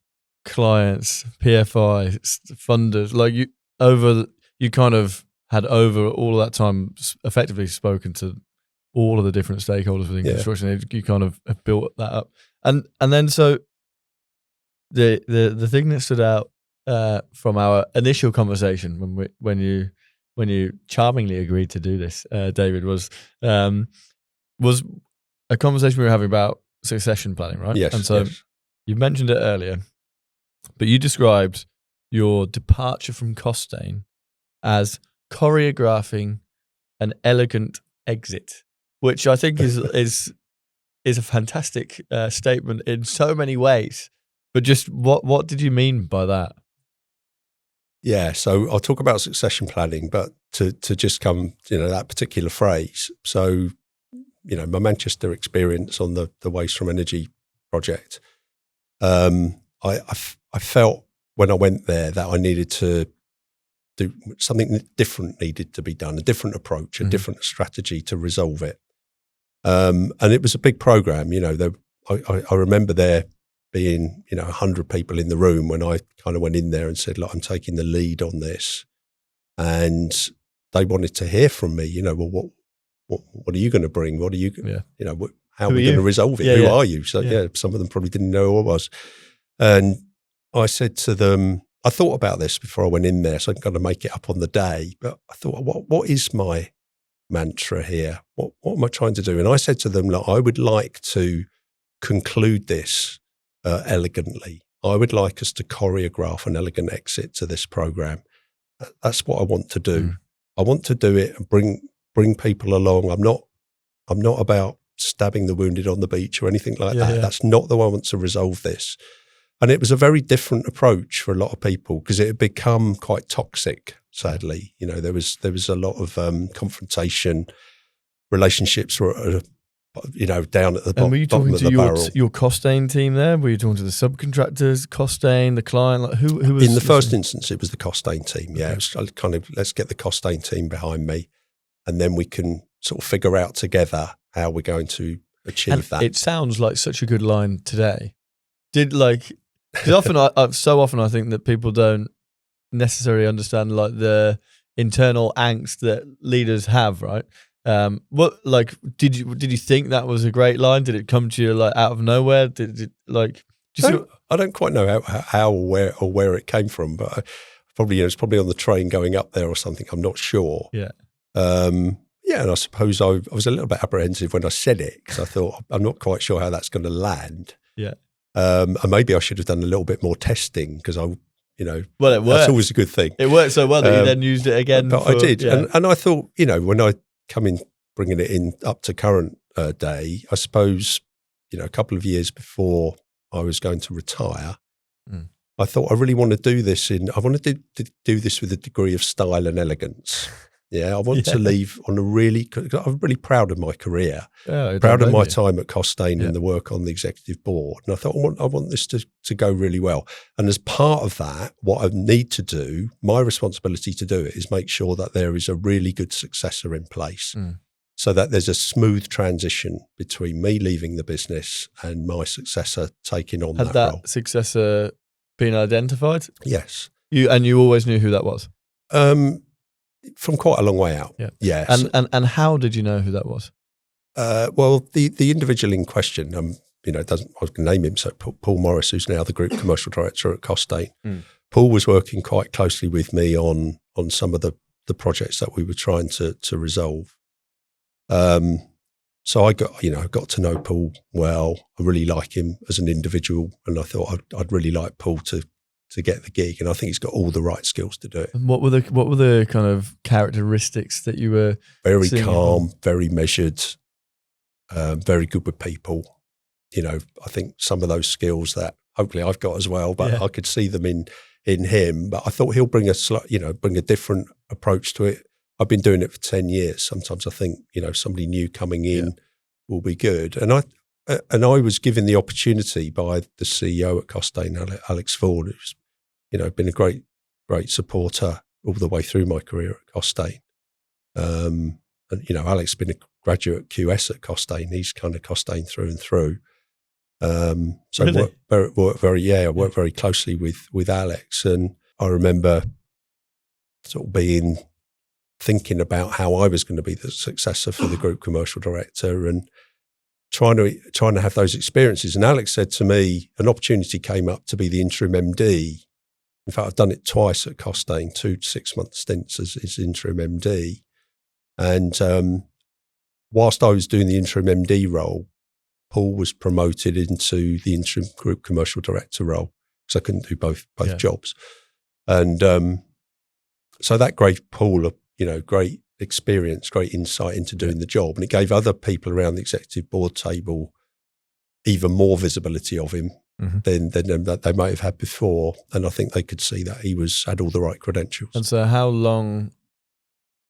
clients, PFI, funders. Like you kind of had over all of that time effectively spoken to all of the different stakeholders within construction. You kind of have built that up, and then so the thing that stood out from our initial conversation when you charmingly agreed to do this, David, was a conversation we were having about succession planning, right? Yes. And so you mentioned it earlier, but you described your departure from Costain as choreographing an elegant exit, which I think is a fantastic statement in so many ways. But just what did you mean by that? Yeah, so I'll talk about succession planning, but to just come, that particular phrase. So, my Manchester experience on the waste from energy project, I felt when I went there that I needed to do something different, needed to be done, a different approach, a different strategy to resolve it. And it was a big program, I remember there being 100 people in the room when I kind of went in there and said, look, I'm taking the lead on this, and they wanted to hear from me. Well, what are you going to bring? What are you? How are we going to resolve it? Who are you? So some of them probably didn't know who I was, and I said to them, I thought about this before I went in there, so I'm going to make it up on the day. But I thought, what is my mantra here? What am I trying to do? And I said to them, look, I would like to conclude this elegantly. I would like us to choreograph an elegant exit to this program. That's what I want to do. I want to do it and bring people along. I'm not about stabbing the wounded on the beach or anything like that. Yeah. That's not the way I want to resolve this. And it was a very different approach for a lot of people because it had become quite toxic, sadly. There was a lot of confrontation. Relationships were, down at the bottom of the barrel. And were you talking to your Costain team there? Were you talking to the subcontractors, Costain, the client? Like who was in the first instance? It was the Costain team. Yeah, okay. It was kind of, let's get the Costain team behind me, and then we can sort of figure out together how we're going to achieve that. It sounds like such a good line today. Because often I think that people don't necessarily understand like the internal angst that leaders have, right? Did you think that was a great line? Did it come to you like out of nowhere? I don't quite know how or where it came from, but it's probably on the train going up there or something. I'm not sure. Yeah. And I suppose I was a little bit apprehensive when I said it because I thought I'm not quite sure how that's going to land. Yeah. And maybe I should have done a little bit more testing because well, it worked. That's always a good thing. It worked so well that you then used it again. But I did. Yeah. And I thought, when I come in, bringing it in up to current day, I suppose, a couple of years before I was going to retire, I thought I really want to do this I wanted to do this with a degree of style and elegance. Yeah, I want to leave on I'm really proud of my career, proud of my time at Costain and the work on the executive board. And I thought, I want this to go really well. And as part of that, what I need to do, my responsibility to do it is make sure that there is a really good successor in place so that there's a smooth transition between me leaving the business and my successor taking on that role. Had that successor been identified? Yes. You always knew who that was? From quite a long way out. Yeah. Yes. And how did you know who that was? Well, the individual in question, I was going to name him. So Paul Morris, who's now the group commercial director at Costain. Paul was working quite closely with me on some of the projects that we were trying to resolve. So I got to know Paul well. I really like him as an individual, and I thought I'd really like Paul to get the gig, and I think he's got all the right skills to do it. And what were the kind of characteristics that you were very calm, very measured, very good with people. I think some of those skills that hopefully I've got as well, but I could see them in him. But I thought he'll bring bring a different approach to it. I've been doing it for 10 years. Sometimes I think somebody new coming in will be good, and I was given the opportunity by the CEO at Costain, Alex Ford, who's been a great supporter all the way through my career at Costain. And Alex has been a graduate QS at Costain. He's kind of Costain through and through. So really? I worked very closely with Alex, and I remember sort of thinking about how I was going to be the successor for the group commercial director and trying to have those experiences. And Alex said to me, an opportunity came up to be the interim MD. In fact, I've done it twice at Costain, 2 6-month stints as interim MD. And whilst I was doing the interim MD role, Paul was promoted into the interim group commercial director role because I couldn't do both jobs. And so that gave Paul great experience, great insight into doing the job. And it gave other people around the executive board table even more visibility of him than they might have had before. And I think they could see that he had all the right credentials. And so how long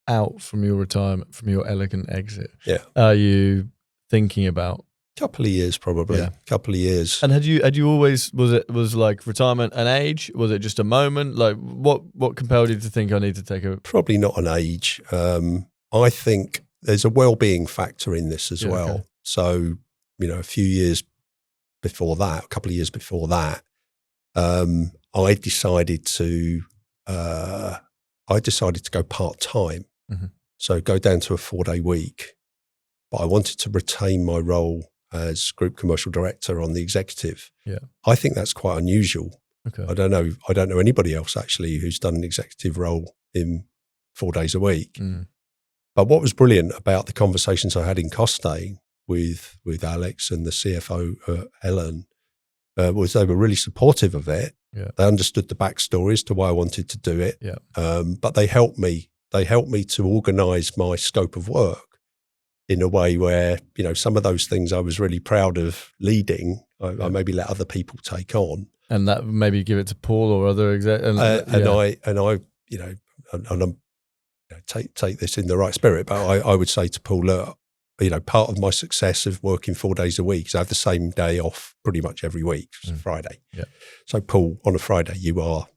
out from your retirement, from your elegant exit, are you thinking about? Couple of years, probably. Couple of years. And had you always, was like retirement an age? Was it just a moment? Like what compelled you to think I need to take a? Probably not an age. I think there's a well-being factor in this as well. Okay. So, a few years before that, a couple of years before that, I decided to go part-time. Mm-hmm. So go down to a 4-day week, but I wanted to retain my role as group commercial director on the executive. Yeah. I think that's quite unusual. Okay. I don't know anybody else actually who's done an executive role in 4 days a week. Mm. But what was brilliant about the conversations I had in Costain with Alex and the CFO, Helen, was they were really supportive of it. Yeah. They understood the backstory as to why I wanted to do it. Yeah. But they helped me to organise my scope of work in a way where, you know, some of those things I was really proud of leading, I maybe let other people take on. And that maybe give it to Paul or other exec. Take this in the right spirit, but I would say to Paul, look, you know, part of my success of working 4 days a week is I have the same day off pretty much every week, which is Friday. Yeah. So Paul, on a Friday, you are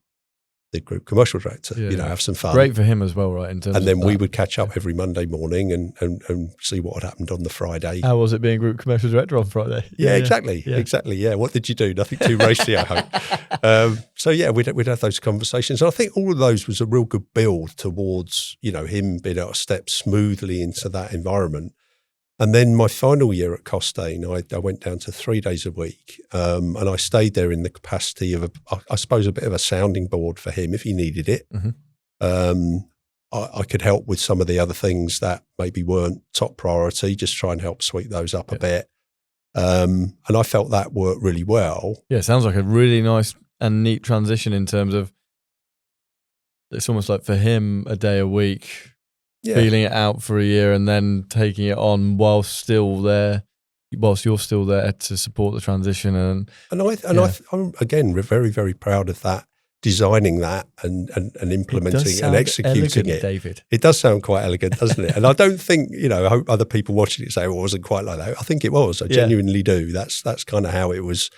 the group commercial director, Yeah, you know, have some fun. Great for him as well, right? In terms and then of we would catch up every Monday morning and see what had happened on the Friday. How was it being group commercial director on Friday? Yeah, exactly. Yeah. Exactly. Yeah. What did you do? Nothing too racy, I hope. So yeah, we'd have those conversations. And I think all of those was a real good build towards, you know, him being able to step smoothly into that environment. And then my final year at Costain, I went down to 3 days a week, and I stayed there in the capacity of, I suppose, a bit of a sounding board for him if he needed it. Mm-hmm. I could help with some of the other things that maybe weren't top priority, just try and help sweep those up a bit. And I felt that worked really well. Yeah, it sounds like a really nice and neat transition in terms of, it's almost like for him, a day a week. Yeah. Feeling it out for a year and then taking it on whilst you're still there to support the transition. I'm again very, very proud of that, designing that and implementing and executing it. David. It does sound quite elegant, doesn't it? And I don't think, you know, I hope other people watching it say, well, it wasn't quite like that. I think it was. I genuinely do. That's kind of how it was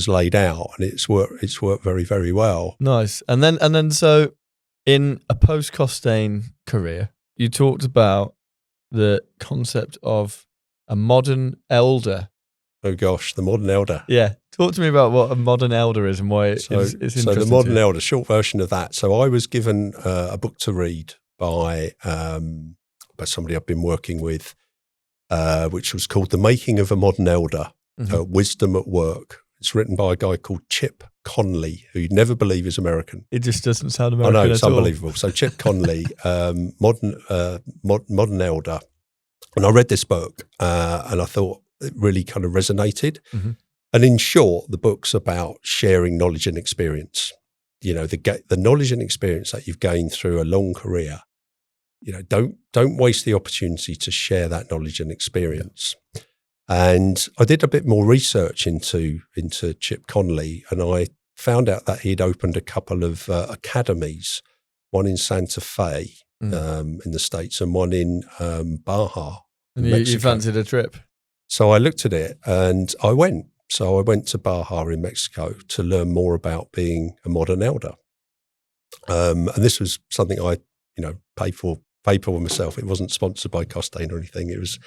laid out, and it's worked very, very well. Nice. And then so in a post-Costain career, you talked about the concept of a modern elder. Oh gosh, the modern elder. Yeah. Talk to me about what a modern elder is and why it's interesting. So the modern elder, short version of that. So I was given a book to read by somebody I've been working with, which was called The Making of a Modern Elder, Wisdom at Work. It's written by a guy called Chip Conley, who you'd never believe is American. It just doesn't sound American. I know, it's at unbelievable. All. So Chip Conley, modern elder, and I read this book and I thought it really kind of resonated. Mm-hmm. And in short, the book's about sharing knowledge and experience. You know, the knowledge and experience that you've gained through a long career. You know, don't waste the opportunity to share that knowledge and experience. Yeah. And I did a bit more research into Chip Conley, and I found out that he'd opened a couple of academies, one in Santa Fe in the States and one in Baja. And you fancied a trip? So I looked at it and I went. So I went to Baja in Mexico to learn more about being a modern elder. And this was something I, you know, paid for myself. It wasn't sponsored by Costain or anything. It was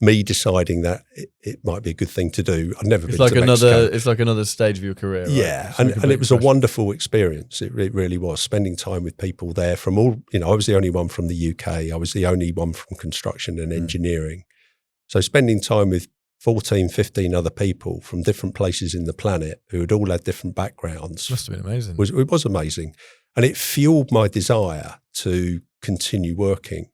me deciding that it might be a good thing to do. I'd never been to Mexico. It's like another stage of your career. Right? Yeah, and it was a wonderful experience. It really was, spending time with people there from all, you know, I was the only one from the UK. I was the only one from construction and engineering. So spending time with 14, 15 other people from different places in the planet who had all had different backgrounds. Must have been amazing. It was amazing. And it fueled my desire to continue working.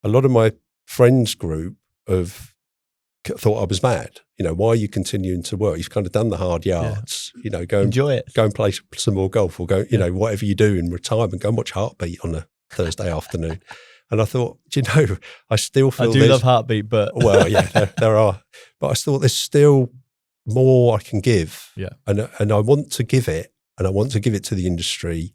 A lot of my friends group thought I was mad. You know, why are you continuing to work? You've kind of done the hard yards. You know, enjoy it. Go and play some more golf, or go, you know, whatever you do in retirement, go and watch Heartbeat on a Thursday afternoon. And I thought, do you know, I still feel I do love Heartbeat, but well, yeah, there are. But I thought there's still more I can give. Yeah, and I want to give it, and I want to give it to the industry.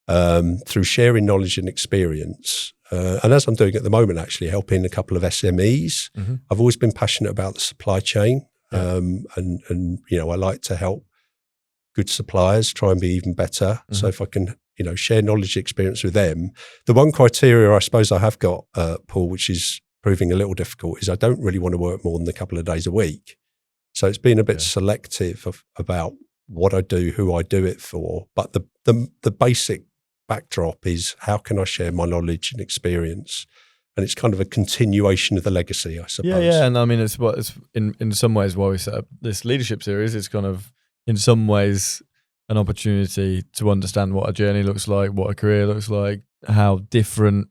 Through sharing knowledge and experience. And as I'm doing at the moment, actually helping a couple of SMEs. Mm-hmm. I've always been passionate about the supply chain. And you know, I like to help good suppliers try and be even better. Mm-hmm. So if I can, you know, share knowledge experience with them. The one criteria I suppose I have got, Paul, which is proving a little difficult, is I don't really want to work more than a couple of days a week. So it's been a bit selective about what I do, who I do it for. But the basic backdrop is, how can I share my knowledge and experience? And it's kind of a continuation of the legacy, I suppose. Yeah. And I mean, it's in some ways why we set up this leadership series. It's kind of, in some ways, an opportunity to understand what a journey looks like, what a career looks like, how different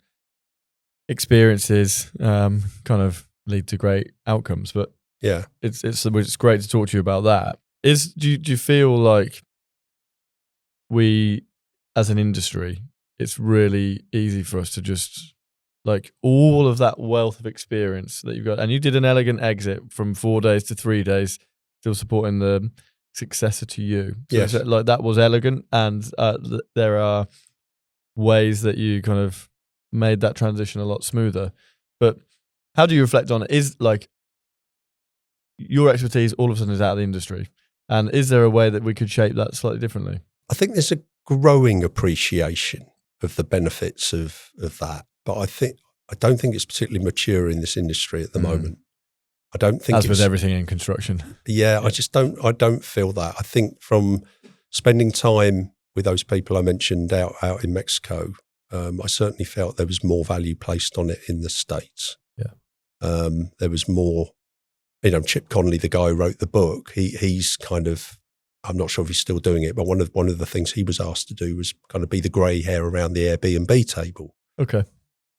experiences kind of lead to great outcomes. But yeah, it's great to talk to you about that. Do you feel like we, as an industry, it's really easy for us to just, like, all of that wealth of experience that you've got, and you did an elegant exit from 4 days to 3 days, still supporting the successor to you. So yes. like, that was elegant, and there are ways that you kind of made that transition a lot smoother. But how do you reflect on it? Is, like, your expertise all of a sudden is out of the industry, and is there a way that we could shape that slightly differently? I think there's a growing appreciation of the benefits of that, but I don't think it's particularly mature in this industry at the moment. I don't think, as with everything in construction. Yeah, I don't feel that. I think from spending time with those people I mentioned out in Mexico, I certainly felt there was more value placed on it in the States. Yeah. There was more, Chip Conley, the guy who wrote the book, he's kind of, I'm not sure if he's still doing it, but one of the things he was asked to do was kind of be the grey hair around the Airbnb table. Okay.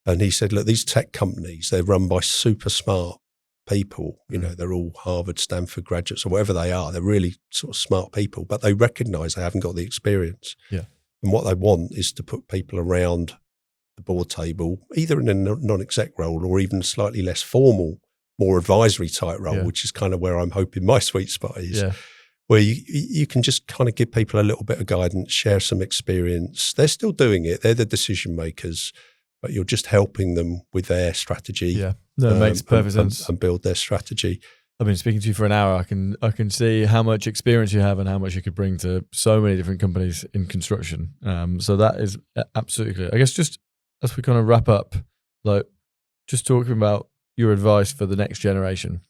And he said, look, these tech companies, they're run by super smart people. They're all Harvard, Stanford graduates, or whatever they are. They're really sort of smart people, but they recognise they haven't got the experience. Yeah. And what they want is to put people around the board table, either in a non-exec role or even slightly less formal, more advisory type role, which is kind of where I'm hoping my sweet spot is. Yeah. Where you can just kind of give people a little bit of guidance, share some experience. They're still doing it. They're the decision makers, but you're just helping them with their strategy. Yeah, no, it makes perfect sense. And build their strategy. I've been speaking to you for an hour. I can see how much experience you have and how much you could bring to so many different companies in construction. So that is absolutely clear. I guess just as we kind of wrap up, like, just talking about your advice for the next generation,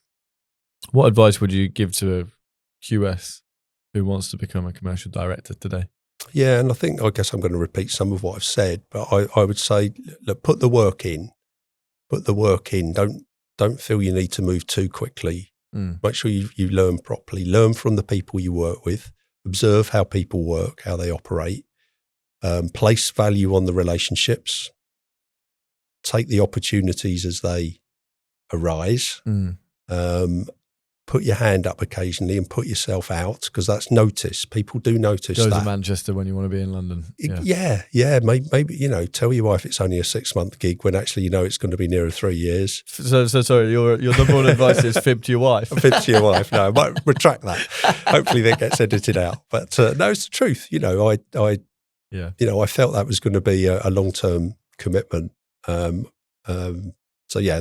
what advice would you give to a QS who wants to become a commercial director today? Yeah, and I guess I'm going to repeat some of what I've said, but I would say, look, put the work in. Don't feel you need to move too quickly. Make sure you learn properly. Learn from the people you work with. Observe how people work, how they operate. Place value on the relationships. Take the opportunities as they arise. Put your hand up occasionally and put yourself out, because that's noticed. People do notice that. Go to Manchester when you want to be in London. Yeah. Maybe tell your wife it's only a 6-month gig when actually it's going to be nearer 3 years. So sorry, your number one advice is fib to your wife. Fib to your wife. No, I might retract that. Hopefully that gets edited out. But no, it's the truth. I felt that was going to be a long-term commitment. So yeah,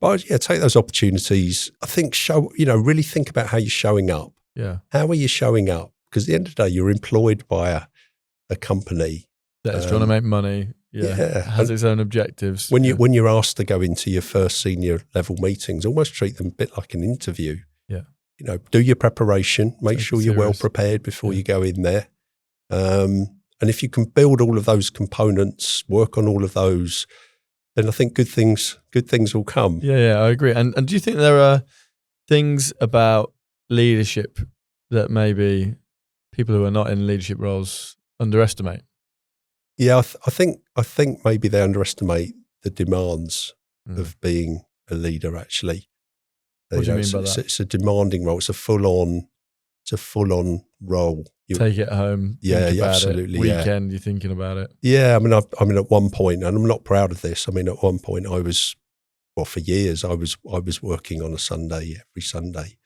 but take those opportunities. I think really think about how you're showing up. Yeah. How are you showing up? Because at the end of the day, you're employed by a company that is trying to make money. Yeah. Has its own objectives. When you're asked to go into your first senior level meetings, almost treat them a bit like an interview. Yeah. Do your preparation, make sure you're well serious. Prepared before you go in there. And if you can build all of those components, work on all of those, then I think good things will come. Yeah, I agree. And do you think there are things about leadership that maybe people who are not in leadership roles underestimate? Yeah, I think maybe they underestimate the demands of being a leader. Actually, what do you mean by that? It's a demanding role. It's a full on role. Take it home. Yeah, think about absolutely. It. Weekend, you're thinking about it. Yeah, I mean, at one point, and I'm not proud of this. I mean, at one point, for years, I was working on a Sunday, every Sunday.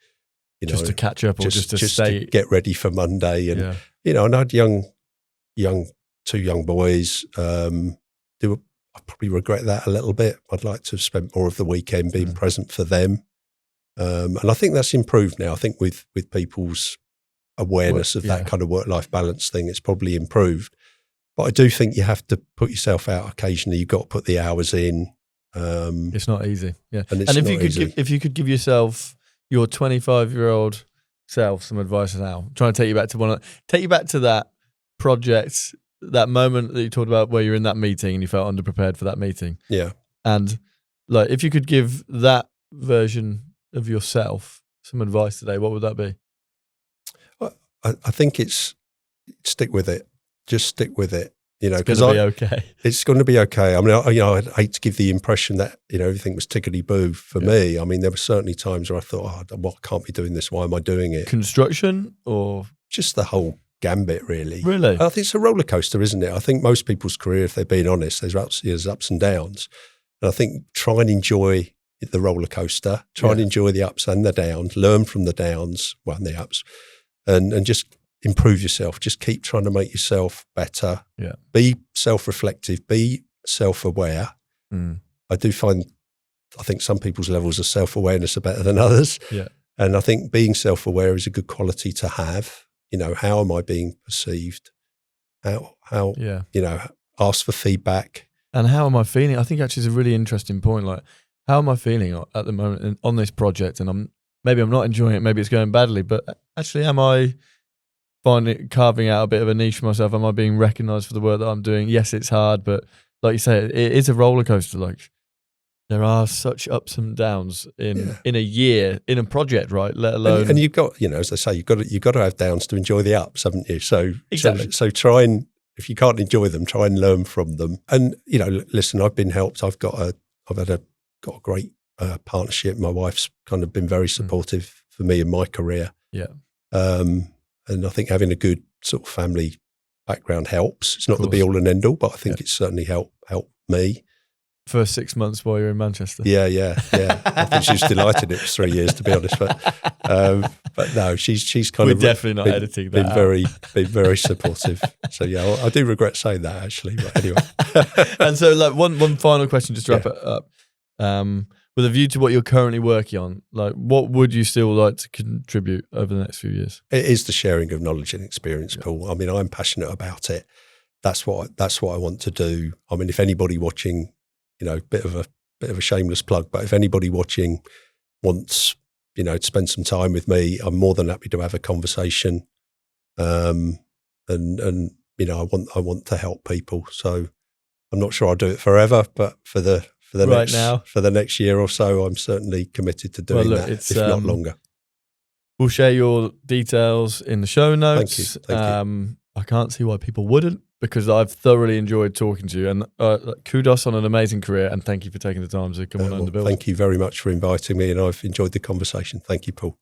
Just to catch up, or just to stay, to get ready for Monday, and and I had two young boys. I probably regret that a little bit. I'd like to have spent more of the weekend being present for them, and I think that's improved now. I think with people's awareness of that kind of work-life balance thing, it's probably improved. But I do think you have to put yourself out occasionally. You've got to put the hours in. It's not easy. Yeah, and if you could give yourself your 25-year-old self some advice now? I'm trying to take you back to that project, that moment that you talked about where you're in that meeting and you felt underprepared for that meeting. Yeah. And like, if you could give that version of yourself some advice today, what would that be? I think it's stick with it. Just stick with it. It's going to be okay. It's going to be okay. I mean, I'd hate to give the impression that, everything was tickety-boo for me. I mean, there were certainly times where I thought, I can't be doing this. Why am I doing it? Construction or? Just the whole gambit, really. Really? I think it's a roller coaster, isn't it? I think most people's career, if they're being honest, there's ups and downs. And I think try and enjoy the roller coaster, try and enjoy the ups and the downs, learn from the downs, and the ups, and just improve yourself. Just keep trying to make yourself better. Yeah. Be self-reflective, be self-aware. I think some people's levels of self-awareness are better than others. Yeah. And I think being self-aware is a good quality to have. How am I being perceived? How ask for feedback. And how am I feeling? I think actually is a really interesting point. Like, how am I feeling at the moment on this project? And maybe I'm not enjoying it, maybe it's going badly, but actually am I carving out a bit of a niche for myself? Am I being recognized for the work that I'm doing? Yes, it's hard, but like you say, it is a roller coaster. Like, there are such ups and downs in a year, in a project, right? Let alone, and you've got, as I say, you've got to have downs to enjoy the ups, haven't you? So exactly. So try and, if you can't enjoy them, try and learn from them. And listen, I've been helped. I've had a great partnership. My wife's kind of been very supportive for me in my career. Yeah. And I think having a good sort of family background helps. It's not the be all and end all, but I think it's certainly helped me. For 6 months while you're in Manchester. Yeah. I think she was delighted. It was 3 years, to be honest. But no, she's kind of definitely not editing that. Been very supportive. So yeah, I do regret saying that actually. But anyway. And so, like, one final question, just to wrap it up. With a view to what you're currently working on, like, what would you still like to contribute over the next few years? It is the sharing of knowledge and experience, Paul. I mean, I'm passionate about it. That's what I want to do. I mean, if anybody watching, bit of a shameless plug, but if anybody watching wants, to spend some time with me, I'm more than happy to have a conversation. And I want to help people. So I'm not sure I'll do it forever, but for the next year or so, I'm certainly committed to doing that, if not longer. We'll share your details in the show notes. Thank you. I can't see why people wouldn't, because I've thoroughly enjoyed talking to you, and kudos on an amazing career, and thank you for taking the time to come on the build. Thank you very much for inviting me, and I've enjoyed the conversation. Thank you, Paul.